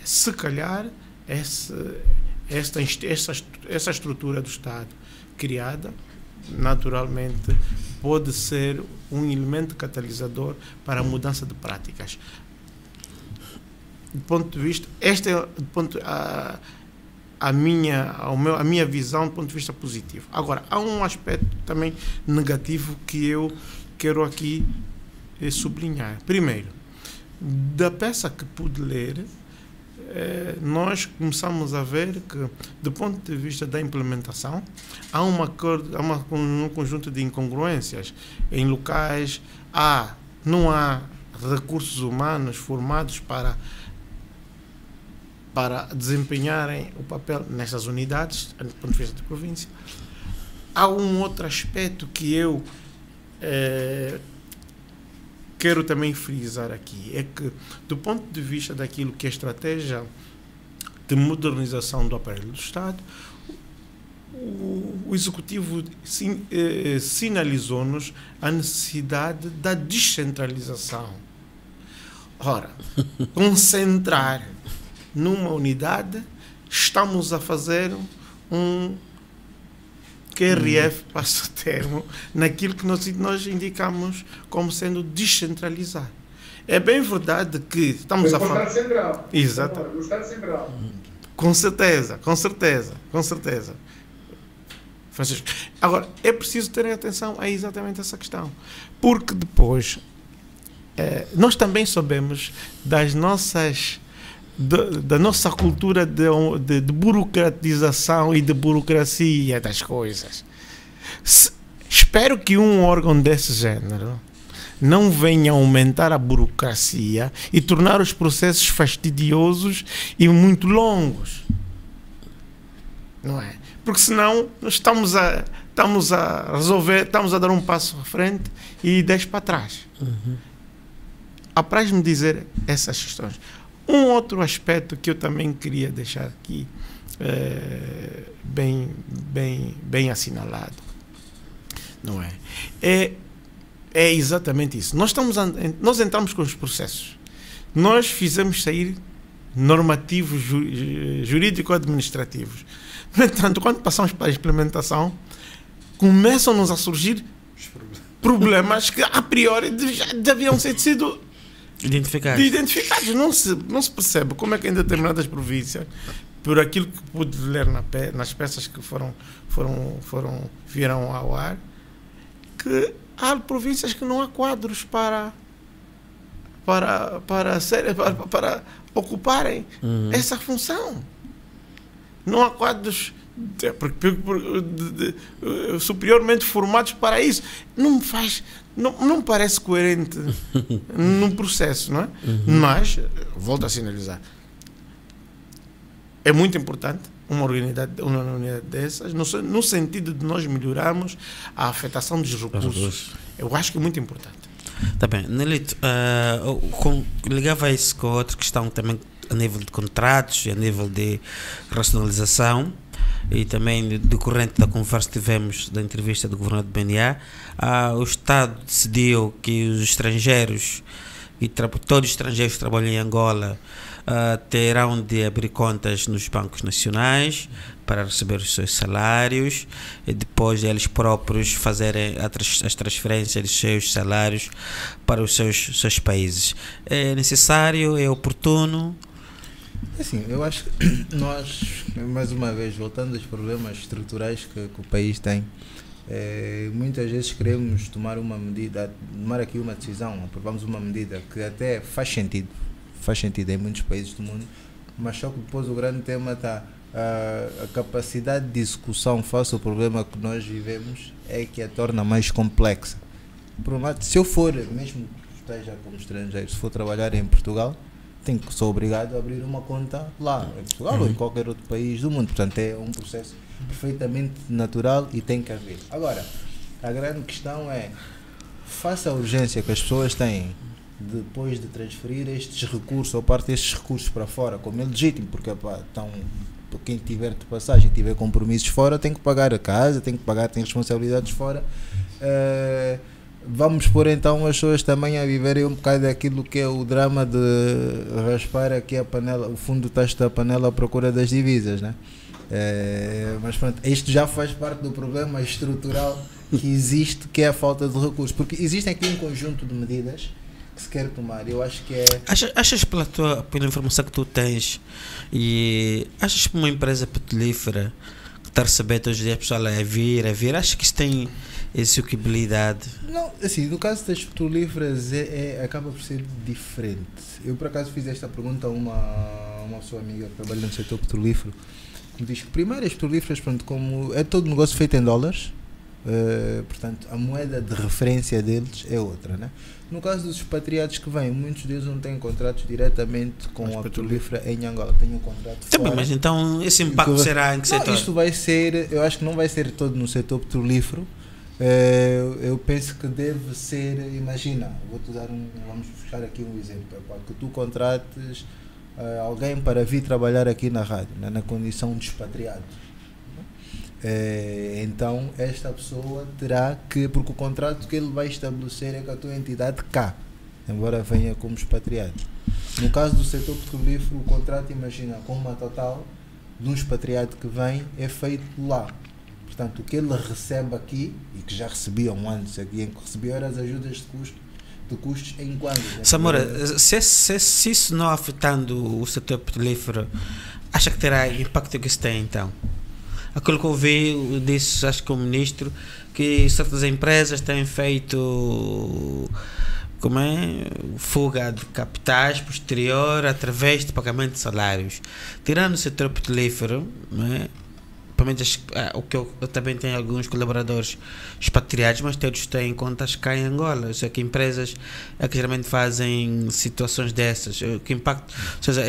se calhar, essa estrutura do Estado criada, naturalmente, pode ser um elemento catalisador para a mudança de práticas. Do ponto de vista, a minha visão do ponto de vista positivo. Agora, há um aspecto também negativo que eu quero aqui sublinhar. Primeiro, da peça que pude ler, nós começamos a ver que, do ponto de vista da implementação, há um conjunto de incongruências. Em locais, não há recursos humanos formados para desempenharem o papel nestas unidades, do ponto de vista da província. Há um outro aspecto que eu quero também frisar aqui, é que, do ponto de vista daquilo que é a estratégia de modernização do aparelho do Estado, o Executivo sinalizou-nos a necessidade da descentralização. Ora, concentrar numa unidade, estamos a fazer um QRF, passo o termo, naquilo que nós indicamos como sendo descentralizado. É bem verdade que estamos a falar... O Estado Central. Exato. O Estado Central. Com certeza. Francisco. Agora, é preciso ter atenção a exatamente essa questão. Porque depois, nós também sabemos da nossa cultura de burocratização e de burocracia das coisas. Espero que um órgão desse género não venha aumentar a burocracia e tornar os processos fastidiosos e muito longos. Não é? Porque senão nós estamos a resolver, estamos a dar um passo à frente e 10 para trás. Apraz-me dizer essas questões. Um outro aspecto que eu também queria deixar aqui bem assinalado, não é? É exatamente isso. Nós entramos com os processos. Nós fizemos sair normativos jurídico-administrativos. No entanto, quando passamos para a implementação, começam-nos a surgir problemas que a priori já deviam ter sido identificados. Não se percebe como é que em determinadas províncias, por aquilo que pude ler nas peças que vieram ao ar, que há províncias que não há quadros para ocuparem essa função. Não há quadros superiormente formados para isso. Não parece coerente num processo, não é? Mas, volto a sinalizar, é muito importante uma unidade dessas, no sentido de nós melhorarmos a afetação dos recursos. Eu acho que é muito importante. Tá bem. Nelito, ligava isso com outra questão também a nível de contratos e a nível de racionalização, e também decorrente da conversa que tivemos da entrevista do governador do BNA. O Estado decidiu que os estrangeiros, todos os estrangeiros que trabalham em Angola, terão de abrir contas nos bancos nacionais para receber os seus salários e depois eles próprios fazerem as transferências dos seus salários para os seus países. É necessário? É oportuno? Assim, eu acho que nós, mais uma vez, voltando aos problemas estruturais que o país tem, muitas vezes queremos tomar aqui uma decisão, aprovamos uma medida que até faz sentido em muitos países do mundo, mas só que depois o grande tema está a capacidade de execução face ao problema que nós vivemos é que a torna mais complexa. Por um lado, se eu for, mesmo que esteja como estrangeiro, se for trabalhar em Portugal, sou obrigado a abrir uma conta lá, em Portugal ou em qualquer outro país do mundo. Portanto, é um processo perfeitamente natural e tem que haver. Agora, a grande questão é, face à urgência que as pessoas têm depois de transferir estes recursos ou parte destes recursos para fora, como é legítimo, porque quem tiver de passagem, tiver compromissos fora, tem que pagar a casa, tem responsabilidades fora. Vamos pôr então as pessoas também a viverem um bocado daquilo que é o drama de raspar aqui a panela, o fundo do tacho da panela à procura das divisas, né? Mas pronto, isto já faz parte do problema estrutural que existe, que é a falta de recursos, porque existem aqui um conjunto de medidas que se quer tomar. Eu acho que é... Achas pela informação que tu tens, e achas que uma empresa petrolífera que está a receber todos os dias, pessoal, a vir, achas que isso tem execuibilidade? Não, assim, no caso das petrolíferas acaba por ser diferente. Eu por acaso fiz esta pergunta a uma pessoa amiga que trabalha no setor petrolífero, que me diz que primeiro as petrolíferas, pronto, como é todo negócio feito em dólares, portanto a moeda de referência deles é outra, né? No caso dos expatriados que vêm, muitos deles não têm contratos diretamente com a petrolífera em Angola, têm um contrato fora. Mas então esse impacto será em que setor? Isto vai ser, eu acho que não vai ser todo no setor petrolífero. Eu penso que deve ser, imagina, vou-te dar vamos buscar aqui um exemplo, para que tu contrates alguém para vir trabalhar aqui na rádio, né, na condição de expatriado. Então esta pessoa terá que, porque o contrato que ele vai estabelecer é com a tua entidade cá, embora venha como expatriado. No caso do setor petrolífero, o contrato, imagina, com uma Total de um expatriado que vem, é feito lá. Portanto, o que ele recebe aqui, e que já recebia antes aqui, em que recebia as ajudas de custos em quando. Samora, se isso não afetando o setor petrolífero, acha que terá impacto que isso tem então? Aquilo que eu vi, disse, acho que o ministro, que certas empresas têm feito fuga de capitais posterior através de pagamento de salários. Tirando o setor petrolífero, não é? O que eu também tenho alguns colaboradores expatriados, mas todos têm contas cá em Angola. Ou seja, que empresas é que geralmente fazem situações dessas. Que impacto, ou seja,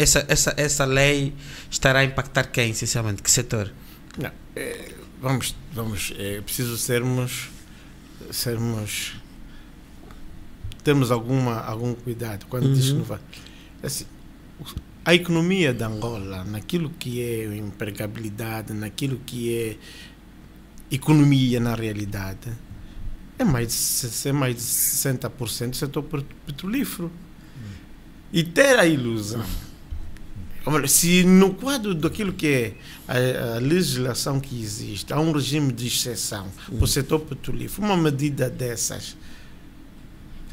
essa lei estará a impactar quem, sinceramente? Que setor? Não, é preciso termos algum cuidado quando diz que não vai. Assim, a economia de Angola, naquilo que é empregabilidade, naquilo que é economia na realidade, é mais de 60% do setor petrolífero. E ter a ilusão, se no quadro daquilo que é a legislação que existe, há um regime de exceção para o setor petrolífero, uma medida dessas,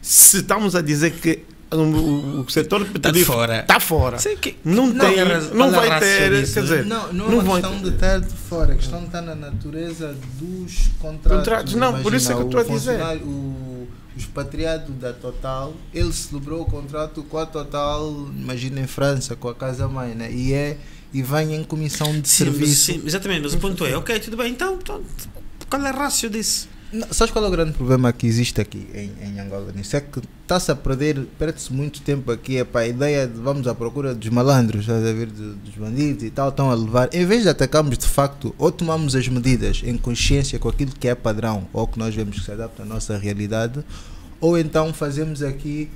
se estamos a dizer que o setor petrolífero está fora, não vai ter, quer dizer, não é uma questão de estar de fora, a questão está na natureza dos contratos. Não, imagina, por isso é que eu estou a dizer. O expatriado da Total, ele celebrou o contrato com a Total, imagina, em França, com a casa-mãe, né? E vem em comissão de serviço. Sim, exatamente, mas o ponto é, ok, tudo bem, então qual é a rácio disso? Sabes qual é o grande problema que existe aqui em Angola nisso? É que está-se a perde-se muito tempo aqui, a ideia de vamos à procura dos malandros, dos bandidos e tal, estão a levar, em vez de atacarmos de facto, ou tomamos as medidas em consciência com aquilo que é padrão, ou que nós vemos que se adapta à nossa realidade, ou então fazemos aqui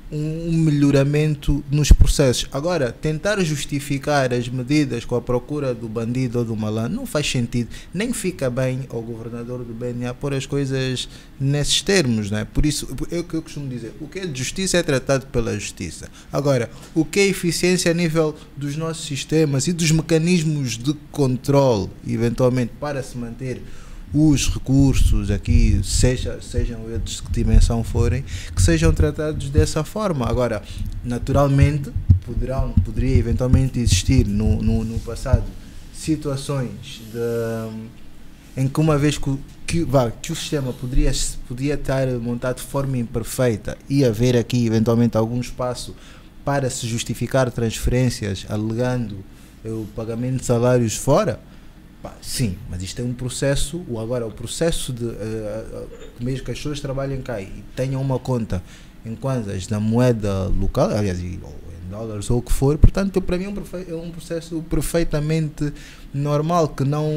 um melhoramento nos processos. Agora, tentar justificar as medidas com a procura do bandido ou do malandro não faz sentido, nem fica bem ao governador do BNA pôr as coisas nesses termos, né? Por isso, é o que eu costumo dizer, o que é de justiça é tratado pela justiça. Agora, o que é eficiência a nível dos nossos sistemas e dos mecanismos de controle, eventualmente, para se manter os recursos aqui, sejam eles de que dimensão forem, que sejam tratados dessa forma. Agora, naturalmente, poderia eventualmente existir no passado situações em que uma vez que o sistema podia estar montado de forma imperfeita e haver aqui eventualmente algum espaço para se justificar transferências alegando o pagamento de salários fora. Sim, mas isto é um processo. Agora, o processo de mesmo que as pessoas trabalhem cá e tenham uma conta em kwanzas na moeda local, aliás, ou em dólares ou o que for, portanto, para mim é um processo perfeitamente normal, que não.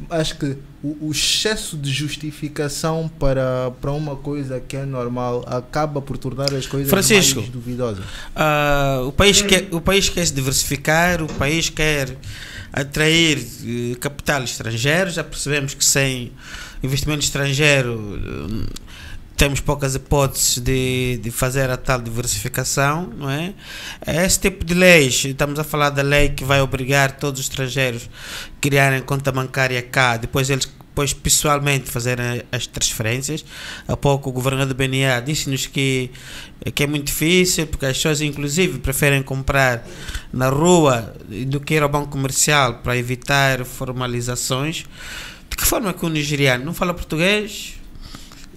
Acho que o excesso de justificação para uma coisa que é normal acaba por tornar as coisas mais duvidosas. O país quer se diversificar, o país quer atrair capital estrangeiro. Já percebemos que sem investimento estrangeiro temos poucas hipóteses de fazer a tal diversificação, não é? Esse tipo de leis, estamos a falar da lei que vai obrigar todos os estrangeiros a criarem conta bancária cá, depois eles depois pessoalmente fazer as transferências. Há pouco o governador do BNA disse-nos que é muito difícil, porque as pessoas inclusive preferem comprar na rua do que ir ao banco comercial para evitar formalizações. De que forma que o nigeriano não fala português,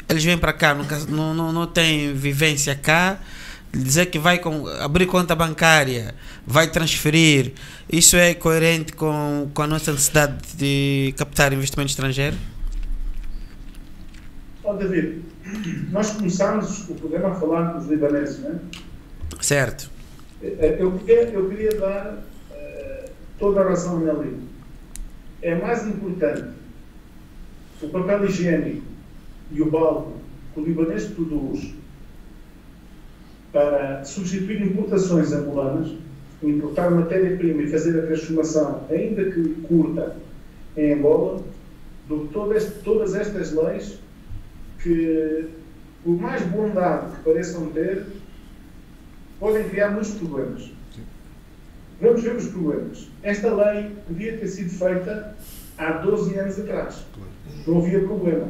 eles vêm para cá, não tem vivência cá, dizer que vai abrir conta bancária, vai transferir, isso é coerente com a nossa necessidade de captar investimento estrangeiro? David, nós começámos o programa a falar dos libaneses, não é? Certo. Eu queria dar toda a razão nele. É mais importante o papel higiênico e o balde que o libanês produz para substituir importações angolanas, importar matéria-prima e fazer a transformação, ainda que curta, em Angola, do que todas estas leis que, por mais bondade que pareçam ter, podem criar muitos problemas. Vamos ver os problemas. Esta lei podia ter sido feita há 12 anos atrás. Não havia problema.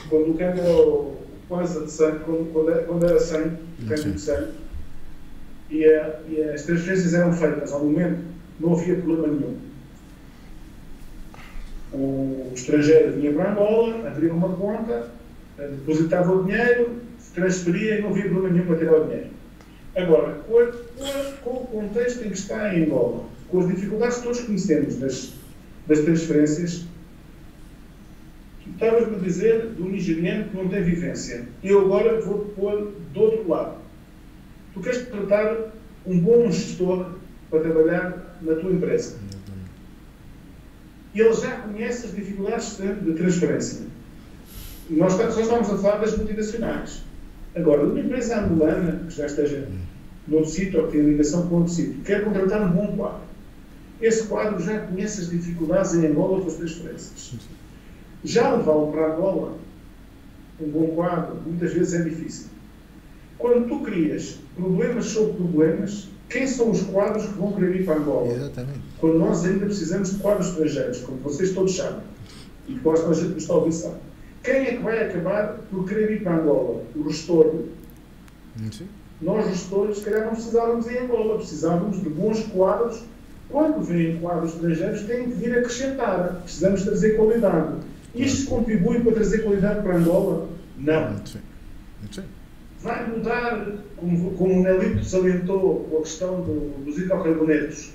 Quando o câmbio era quase de sangue, quando era 100, o câmbio de sangue, e as transferências eram feitas ao momento, não havia problema nenhum. O estrangeiro vinha para Angola, abria uma conta, depositava o dinheiro, transferia e não havia problema nenhum para tirar o dinheiro. Agora, com o contexto em que está em Angola, com as dificuldades que todos conhecemos das transferências, tu estavas-me a dizer do nigeriano que não tem vivência. Eu agora vou-te pôr do outro lado. Tu queres tratar um bom gestor para trabalhar na tua empresa. E ele já conhece as dificuldades de transferência. Nós só estamos a falar das multinacionais. Agora, uma empresa angolana, que já esteja num sítio ou que tem ligação com outro sítio, quer contratar um bom quadro. Esse quadro já conhece as dificuldades em Angola com as transferências. Já levá-lo para Angola, um bom quadro, muitas vezes é difícil. Quando tu crias problemas sobre problemas, quem são os quadros que vão querer ir para Angola? Exatamente. Quando nós ainda precisamos de quadros estrangeiros, como vocês todos sabem, e que a gente nos está a ouvir sabe. Quem é que vai acabar por querer ir para Angola? O gestor. Sim. Nós, gestores, se calhar não precisávamos em Angola, precisávamos de bons quadros. Quando vêm quadros estrangeiros, têm que vir acrescentar. Precisamos trazer qualidade. Isto contribui para trazer qualidade para Angola? Não. Sim. Vai mudar, como o Nelito salientou, com a questão dos hidrocarbonetos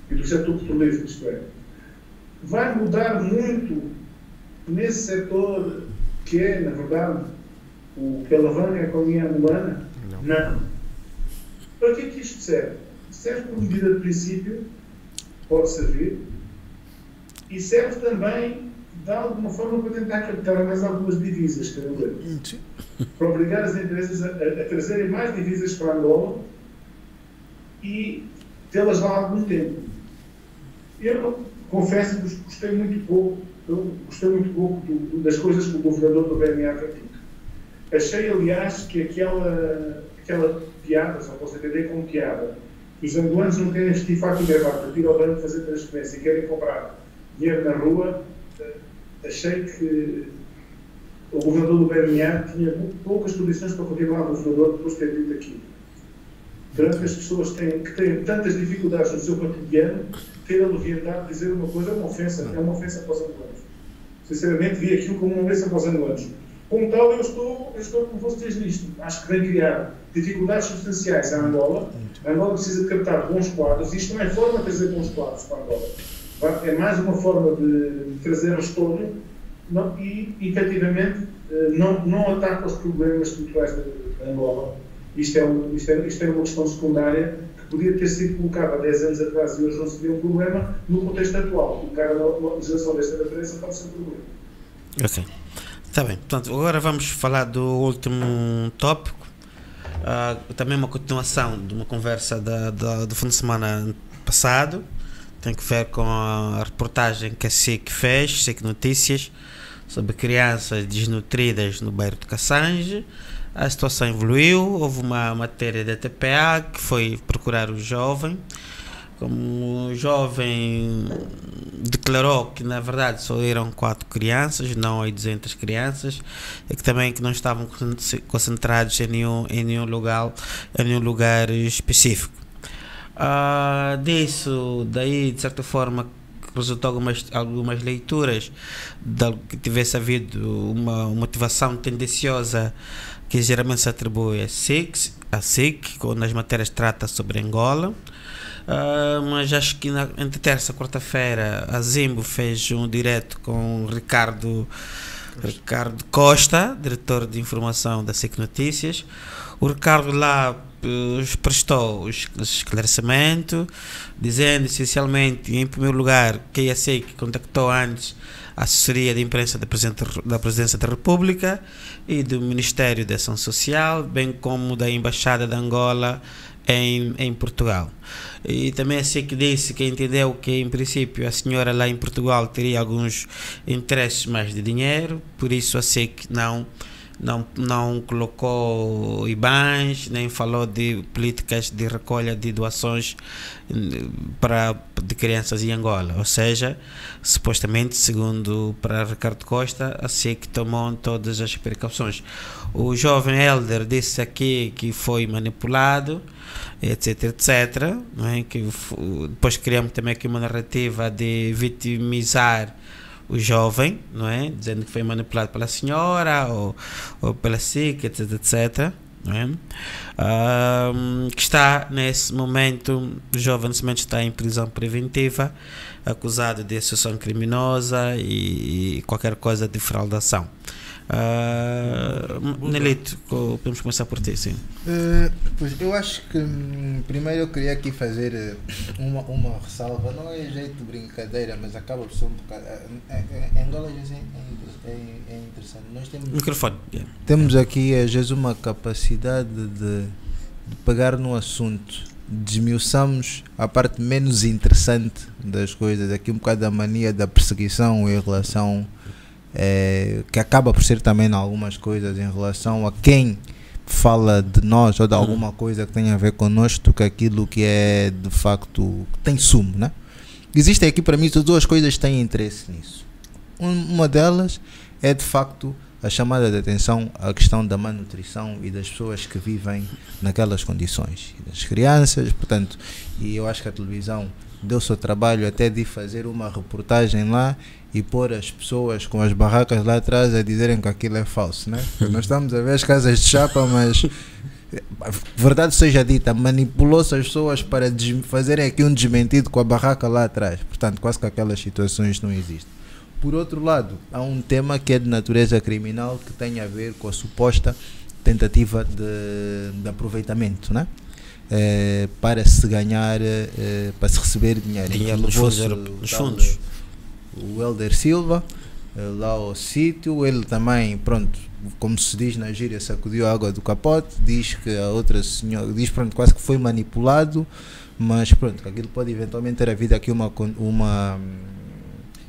e do setor petrolífero, isto é. Vai mudar muito nesse setor que é, na verdade, o que alavanca a economia angolana? Não. Para que é que isto serve? Serve como medida de princípio, pode servir, e serve também, de alguma forma, para tentar captar mais algumas divisas, para obrigar as empresas a trazerem mais divisas para Angola e tê-las lá há algum tempo. Eu confesso que gostei muito pouco das coisas que o governador do BNA pratica. Achei, aliás, que aquela piada, só posso entender como piada, que os angolanos não querem vestir fato e gravata, ir ao banco fazer transferência e querem comprar dinheiro na rua. Achei que o governador do BNA tinha muito poucas condições para continuar governador depois de ter dito aquilo. Durante as pessoas que têm tantas dificuldades no seu cotidiano, ter a leviandade de dizer uma coisa é uma ofensa para os angolanos. Sinceramente, vi aquilo como uma ofensa para os angolanos. Como tal, eu estou com vocês nisto. Acho que vem criar dificuldades substanciais à Angola. A Angola precisa de captar bons quadros. Isto não é forma de trazer bons quadros para a Angola. É mais uma forma de trazer retorno e, efetivamente, não ataca os problemas estruturais da Angola. Isto é uma questão secundária que podia ter sido colocada há 10 anos atrás e hoje não seria um problema no contexto atual. Colocar a legislação desta natureza pode ser um problema. Ok. Está bem. Portanto, agora vamos falar do último tópico. Também uma continuação de uma conversa do fim de semana passado. Tem que ver com a reportagem que a SIC fez, SIC Notícias, sobre crianças desnutridas no bairro de Cassange. A situação evoluiu, houve uma matéria da TPA que foi procurar o jovem, como o jovem declarou que na verdade só eram 4 crianças, não 800 crianças, e que também que não estavam concentrados em nenhum lugar específico. Daí de certa forma resultou algumas leituras que tivesse havido uma motivação tendenciosa que geralmente se atribui a SIC, quando nas matérias trata sobre Angola. Mas acho que entre terça e quarta-feira a Zimbo fez um direto com Ricardo Costa, diretor de informação da SIC Notícias. O Ricardo lá prestou o esclarecimento, dizendo essencialmente, em primeiro lugar, que a SIC contactou antes a assessoria de imprensa da Presidência da República e do Ministério da Ação Social, bem como da Embaixada de Angola em Portugal. E também a SIC disse que entendeu que em princípio a senhora lá em Portugal teria alguns interesses mais de dinheiro, por isso a SIC não colocou IBANs, nem falou de políticas de recolha de doações de crianças em Angola. Ou seja, supostamente, segundo para Ricardo Costa, a SIC tomou todas as precauções. O jovem Helder disse aqui que foi manipulado, etc, não é? Depois criamos também aqui uma narrativa de vitimizar o jovem, não é? Dizendo que foi manipulado pela senhora ou pela SIC, etc, não é? Que está nesse momento, o jovem nesse momento está em prisão preventiva, acusado de associação criminosa e qualquer coisa de fraudação. Nelito, podemos começar por ti, sim. Pois eu acho que primeiro eu queria aqui fazer uma ressalva, não é jeito de brincadeira, mas acaba por ser um bocado. Angola é interessante. Nós temos aqui às vezes uma capacidade de pegar no assunto, desmiuçamos a parte menos interessante das coisas, aqui um bocado da mania da perseguição em relação. Que acaba por ser também em algumas coisas em relação a quem fala de nós ou de alguma coisa que tenha a ver connosco, que aquilo que é de facto tem sumo, né? Existem aqui para mim duas coisas que têm interesse nisso. Uma delas é de facto a chamada de atenção à questão da malnutrição e das pessoas que vivem naquelas condições, das crianças, portanto, e eu acho que a televisão deu o seu trabalho até de fazer uma reportagem lá e pôr as pessoas com as barracas lá atrás a dizerem que aquilo é falso, né? Nós estamos a ver as casas de chapa, mas verdade seja dita, manipulou-se as pessoas para fazerem aqui um desmentido com a barraca lá atrás, portanto quase que aquelas situações não existem. Por outro lado, há um tema que é de natureza criminal que tem a ver com a suposta tentativa de aproveitamento, né? Para se ganhar, para se receber dinheiro nos fundos. O Helder Silva lá ao sítio, ele também, pronto, como se diz na gíria, sacudiu a água do capote, diz que a outra senhora, diz pronto, quase que foi manipulado, mas pronto, aquilo pode eventualmente ter havido aqui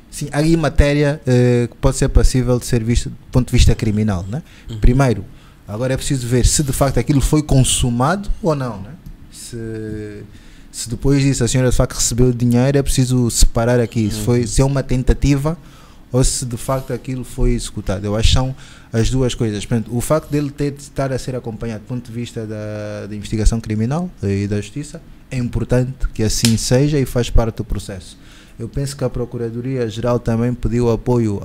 sim, há aí matéria que pode ser passível de ser vista do ponto de vista criminal, né? Primeiro, agora é preciso ver se de facto aquilo foi consumado ou não, né? Se depois disso a senhora de facto recebeu dinheiro, é preciso separar aqui se é uma tentativa ou se de facto aquilo foi executado. Eu acho que são as duas coisas. Portanto, o facto dele estar a ser acompanhado do ponto de vista da investigação criminal e da justiça é importante que assim seja e faz parte do processo. Eu penso que a Procuradoria-Geral também pediu apoio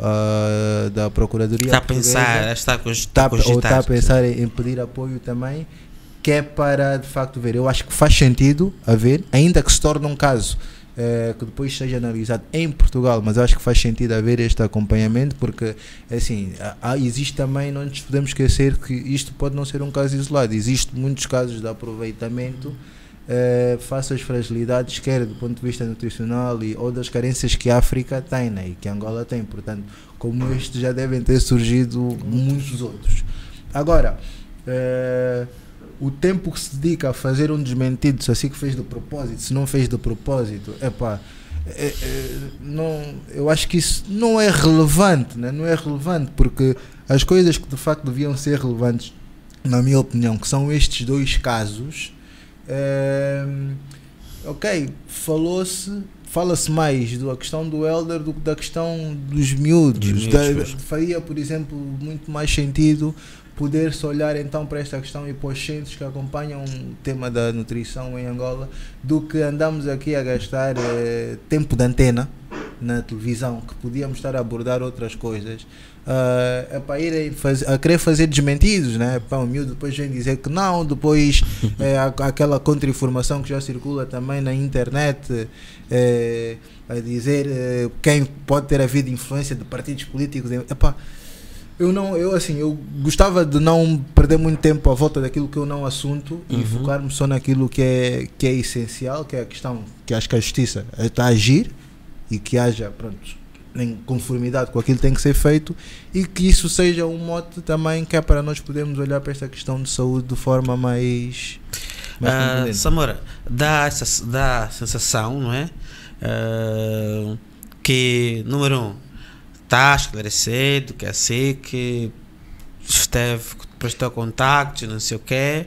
da Procuradoria está a pensar em pedir apoio também, que é para de facto ver. Eu acho que faz sentido haver, ainda que se torne um caso que depois seja analisado em Portugal, mas eu acho que faz sentido haver este acompanhamento, porque assim, existe também, não nos podemos esquecer que isto pode não ser um caso isolado, existem muitos casos de aproveitamento face às fragilidades, quer do ponto de vista nutricional ou das carências que a África tem, né, e que Angola tem, portanto, como este já devem ter surgido muitos outros. Agora, o tempo que se dedica a fazer um desmentido, se assim que fez de propósito, se não fez de propósito, não, eu acho que isso não é relevante, né? Não é relevante, porque as coisas que de facto deviam ser relevantes, na minha opinião, que são estes dois casos, ok, fala-se mais da questão do elder do que da questão dos miúdos. Faria, por exemplo, muito mais sentido poder-se olhar então para esta questão e para os centros que acompanham o tema da nutrição em Angola, do que andamos aqui a gastar tempo de antena na televisão, que podíamos estar a abordar outras coisas, para irem a querer fazer desmentidos, né? O miúdo depois vem dizer que não, depois aquela contra-informação que já circula também na internet, a dizer quem pode ter havido influência de partidos políticos. Eu gostava de não perder muito tempo à volta daquilo que eu não assunto e focar-me só naquilo que é essencial, que é a questão que acho que a justiça está a agir e que haja, pronto, em conformidade com aquilo que tem que ser feito, e que isso seja um mote também que é para nós podermos olhar para esta questão de saúde de forma mais Samora, dá a sensação, não é? Que, número 1, está esclarecido, que é assim, que prestou contactos, não sei o quê,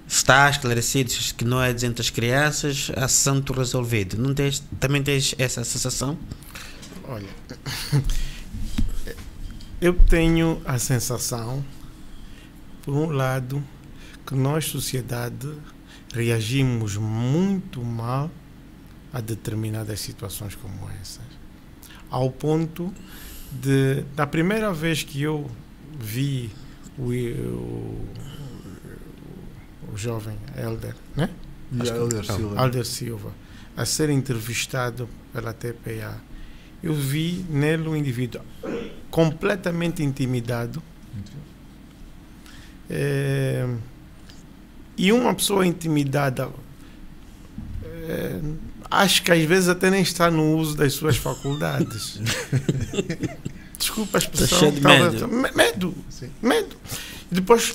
está esclarecido que não é dentro das crianças, assunto resolvido. Também tens essa sensação? Olha, eu tenho a sensação, por um lado, que nós, sociedade, reagimos muito mal a determinadas situações como essas. Ao ponto de, da primeira vez que eu vi o jovem Elder, né? Elder Silva, a ser entrevistado pela TPA, eu vi nele um indivíduo completamente intimidado, e uma pessoa intimidada, acho que às vezes até nem está no uso das suas faculdades. Desculpa a expressão. Medo. Medo. E depois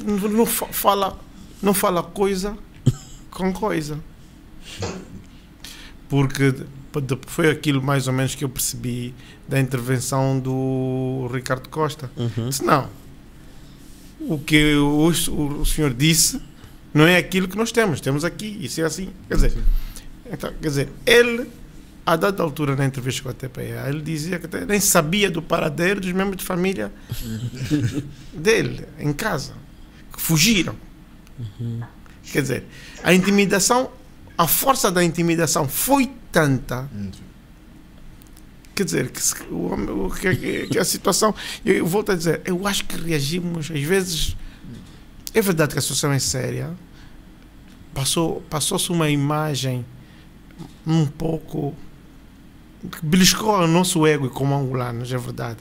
não fala coisa com coisa. Porque foi aquilo mais ou menos que eu percebi da intervenção do Ricardo Costa. Disse, não, o que o senhor disse não é aquilo que nós temos aqui, isso é assim. Quer dizer, ele, a dada altura na entrevista com a TPA, ele dizia que nem sabia do paradeiro dos membros de família dele, em casa, que fugiram. Quer dizer, a intimidação, a força da intimidação foi tanta, quer dizer, que a situação, eu volto a dizer, eu acho que reagimos, às vezes, é verdade que a situação é séria, passou-se uma imagem um pouco que beliscou o nosso ego como angolanos, é verdade,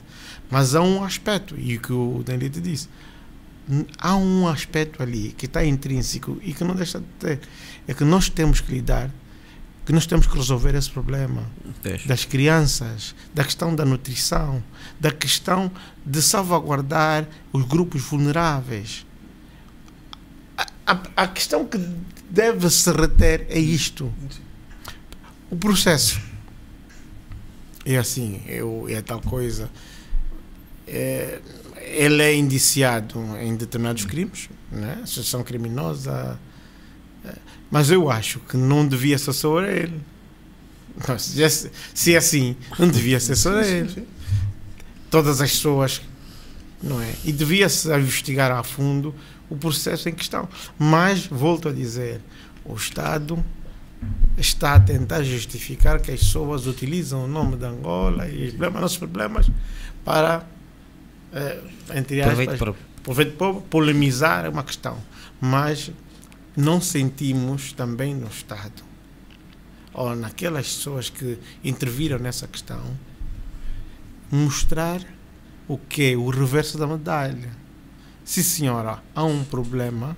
mas há um aspecto, e o que o Danlito disse, há um aspecto ali que está intrínseco e que não deixa de ter, é que nós temos que lidar, que nós temos que resolver esse problema das crianças, da questão da nutrição, da questão de salvaguardar os grupos vulneráveis. A questão que deve se reter é isto. O processo é assim, é tal coisa, ele é indiciado em determinados crimes, né? Associação criminosa, mas eu acho que não devia ser só ele. Se é assim, não devia ser só ele. Todas as pessoas, não é? E devia-se investigar a fundo o processo em questão. Mas, volto a dizer, o Estado está a tentar justificar que as pessoas utilizam o nome de Angola e os nossos problemas para, entre aspas, polemizar uma questão. Mas não sentimos também no Estado, ou naquelas pessoas que interviram nessa questão, mostrar o que é o reverso da medalha. Sim, senhora, há um problema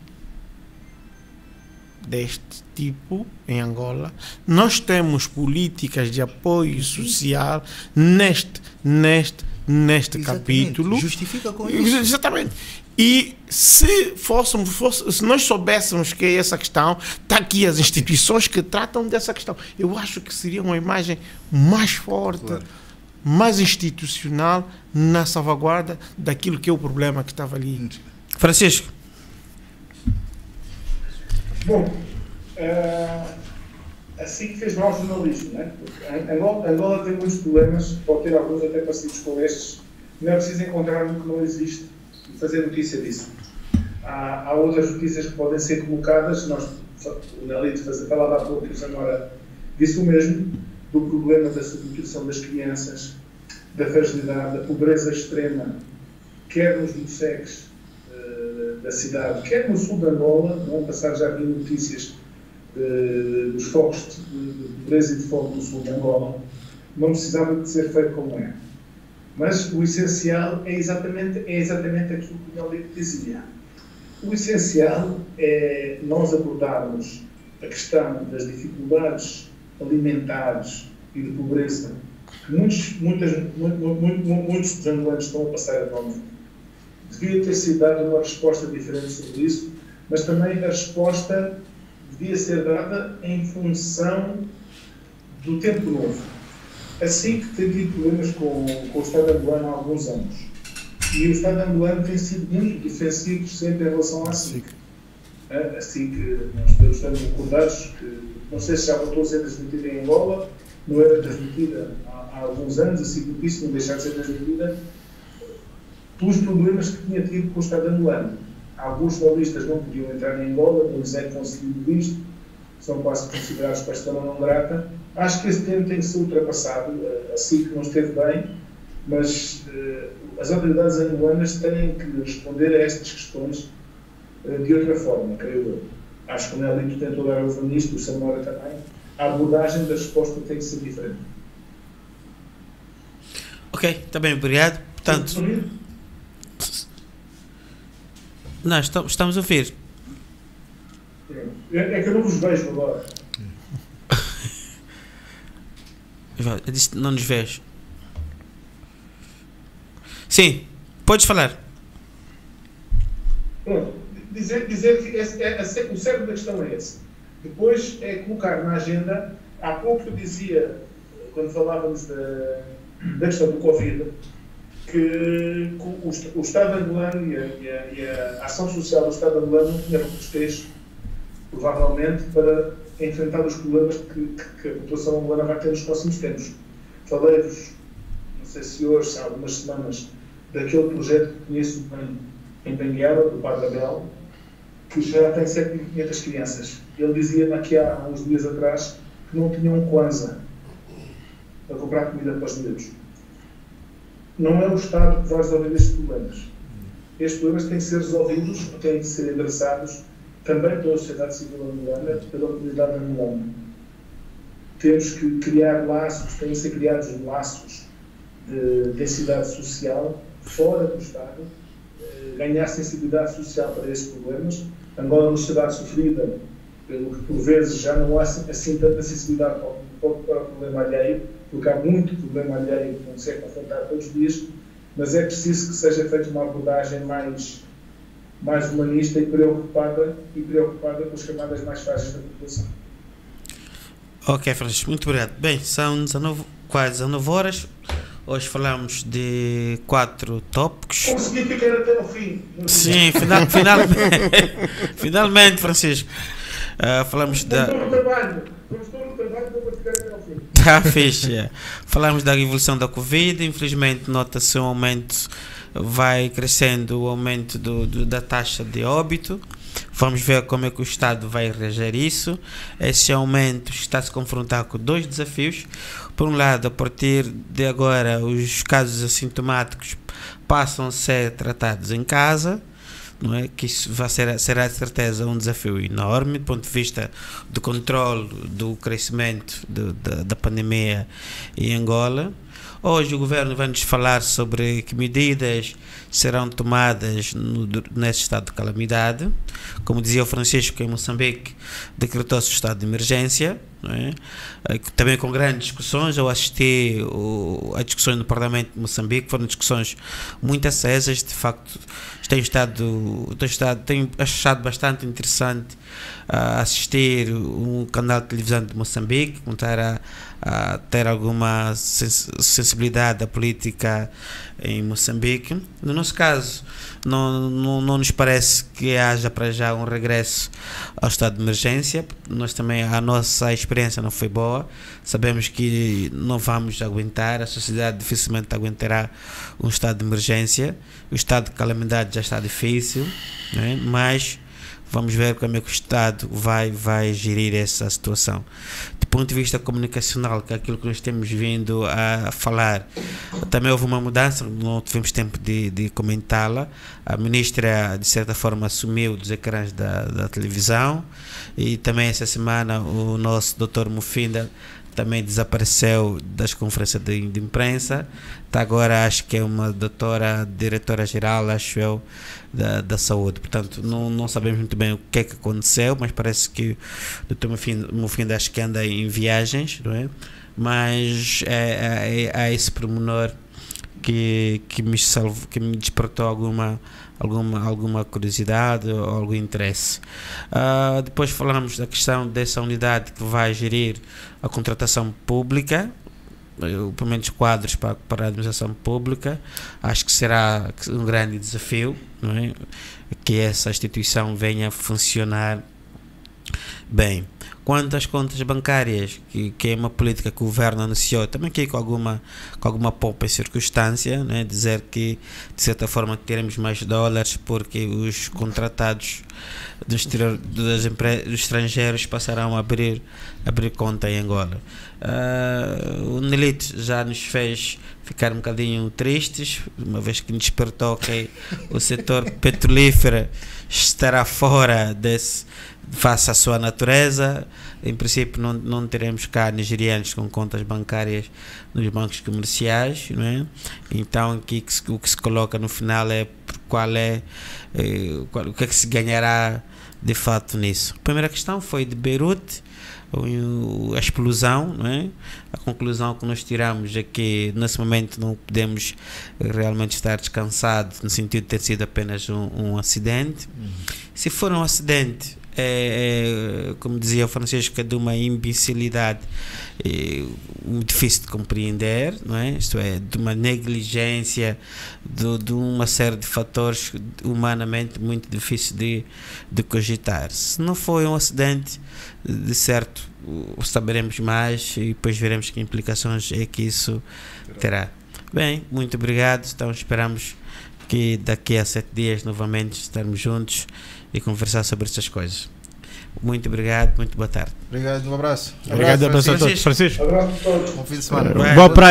deste tipo em Angola. Nós temos políticas de apoio social neste capítulo. Justifica com isso. Exatamente. E se nós soubéssemos que é essa questão, está aqui as instituições que tratam dessa questão. Eu acho que seria uma imagem mais forte, claro, mais institucional na salvaguarda daquilo que é o problema que estava ali. Francisco. Bom, assim que fez mau jornalismo, né? Angola tem muitos problemas, pode ter alguns até parecidos com estes, não é preciso encontrar um que não existe e fazer notícia disso. Há outras notícias que podem ser colocadas, o Nelito falava há pouco, que agora disse o mesmo, do problema da subnutrição das crianças, da fragilidade, da pobreza extrema, quer nos muceques da cidade, quer no sul de Angola. No ano passado já havia notícias dos focos de pobreza e de fome no sul de Angola. Não precisava de ser feito como é. Mas o essencial é exatamente aquilo que o Nelito dizia. O essencial é nós abordarmos a questão das dificuldades alimentares e de pobreza que muitos dos angolanos estão a passar atualmente. Devia ter sido dada uma resposta diferente sobre isso, mas também a resposta devia ser dada em função do tempo novo. Assim que tem tido problemas com o Estado angolano há alguns anos. E o Estado angolano tem sido muito defensivo sempre em relação à SIC. Assim que nós estamos recordados que, não sei se já voltou a ser transmitida em Angola, não era transmitida há alguns anos, assim que disse, não deixar de ser transmitida, pelos problemas que tinha tido com o Estado angolano. Alguns jornalistas não podiam entrar em Angola, não lhes é concedido isto, são quase considerados persona não grata. Acho que esse tempo tem que ser ultrapassado, assim que não esteve bem, mas as autoridades angolanas têm que responder a estas questões de outra forma, creio eu. Acho que o Nelito tentou dar o nisto, o Samora também. A abordagem da resposta tem que ser diferente. Ok, está bem, obrigado. Portanto, não, estamos a ouvir. É que eu não vos vejo agora. Eu disse não nos vejo. Sim, podes falar. Pronto, dizer que o cerne da questão é esse. Depois é colocar na agenda. Há pouco eu dizia, quando falávamos da questão do Covid, que o Estado angolano e a ação social do Estado angolano não tinha recursos, provavelmente, para enfrentar os problemas que a população angolana vai ter nos próximos tempos. Falei-vos, não sei se hoje, há algumas semanas, daquele projeto que conheço bem em Benguela, do Padre Abel, que já tem 7.500 crianças. Ele dizia-me aqui há uns dias atrás que não tinham um Kwanza para comprar comida para os miúdos. Não é o Estado que vai resolver estes problemas. Estes problemas têm que ser resolvidos, têm que ser endereçados também pela sociedade civil angolana, pela comunidade angolana. Temos que criar laços, têm que ser criados laços de densidade social fora do Estado, ganhar sensibilidade social para esses problemas. Angola é uma sociedade sofrida, pelo que por vezes já não há assim tanta sensibilidade para o problema alheio, porque há muito problema alheio que não se é confrontado todos os dias, mas é preciso que seja feita uma abordagem mais humanista e preocupada com as camadas mais frágeis da população. Ok, Francisco, muito obrigado. Bem, são quase 19 horas. Hoje falamos de 4 tópicos. Consegui ficar até ao fim. Sim, finalmente, Francisco. Falamos da... Estou no trabalho para ficar até ao fim. Está fixe. Falamos da evolução da Covid. Infelizmente, nota-se um aumento, vai crescendo o aumento da taxa de óbito. Vamos ver como é que o Estado vai reagir a isso. Esse aumento está a se confrontar com 2 desafios. Por um lado, a partir de agora, os casos assintomáticos passam a ser tratados em casa, não é? Que isso será de certeza um desafio enorme do ponto de vista do controle do crescimento da pandemia em Angola. Hoje o governo vai nos falar sobre que medidas serão tomadas nesse estado de calamidade. Como dizia o Francisco, em Moçambique decretou-se o estado de emergência, não é? Também com grandes discussões. Eu assisti a discussões no Parlamento de Moçambique, foram discussões muito acesas. De facto, tenho achado bastante interessante assistir um canal de televisão de Moçambique, contar a ter alguma sensibilidade da política em Moçambique. No nosso caso, não nos parece que haja para já um regresso ao estado de emergência. Nós também, a nossa experiência experiência não foi boa. Sabemos que não vamos aguentar, a sociedade dificilmente aguentará um estado de emergência. O estado de calamidade já está difícil, né? Mas vamos ver como é que o Estado vai gerir essa situação. Do ponto de vista comunicacional, que é aquilo que nós temos vindo a falar, também houve uma mudança, não tivemos tempo de comentá-la. A ministra, de certa forma, assumiu dos ecrãs da televisão, e também essa semana o nosso Dr. Mufinda também desapareceu das conferências de imprensa. Tá, agora acho que é uma diretora-geral, acho eu, da saúde. Portanto, não sabemos muito bem o que é que aconteceu, mas parece que o Dr. Mufinda acho que anda em viagens, não é? Mas há esse pormenor que me despertou alguma curiosidade ou algum interesse. Depois falamos da questão dessa unidade que vai gerir a contratação pública, pelo menos quadros para a administração pública. Acho que será um grande desafio, não é? Que essa instituição venha a funcionar bem. Quanto às contas bancárias, que é uma política que o governo anunciou, também aqui com alguma pompa e circunstância, né? Dizer que, de certa forma, teremos mais dólares porque os contratados do exterior, dos estrangeiros passarão a abrir conta em Angola. O Nelito já nos fez ficar um bocadinho tristes, uma vez que nos despertou que o setor petrolífero estará fora face à sua natureza. Em princípio não teremos cá nigerianos com contas bancárias nos bancos comerciais, não é? Então aqui o que se coloca no final é o que é que se ganhará de fato nisso. A primeira questão foi de Beirute, a explosão, não é? A conclusão que nós tiramos é que nesse momento não podemos realmente estar descansados, no sentido de ter sido apenas um acidente. Se for um acidente, como dizia o Francisco, é de uma imbecilidade muito difícil de compreender, não é? Isto é, de uma negligência, de uma série de fatores humanamente muito difícil de cogitar. Se não foi um acidente, de certo saberemos mais e depois veremos que implicações é que isso terá. Bem, muito obrigado. Então esperamos que daqui a 7 dias novamente estarmos juntos e conversar sobre estas coisas. Muito obrigado, muito boa tarde. Obrigado, um abraço. Obrigado, abraço a todos. Francisco. Abraço a todos. Bom fim de semana. Boa praia.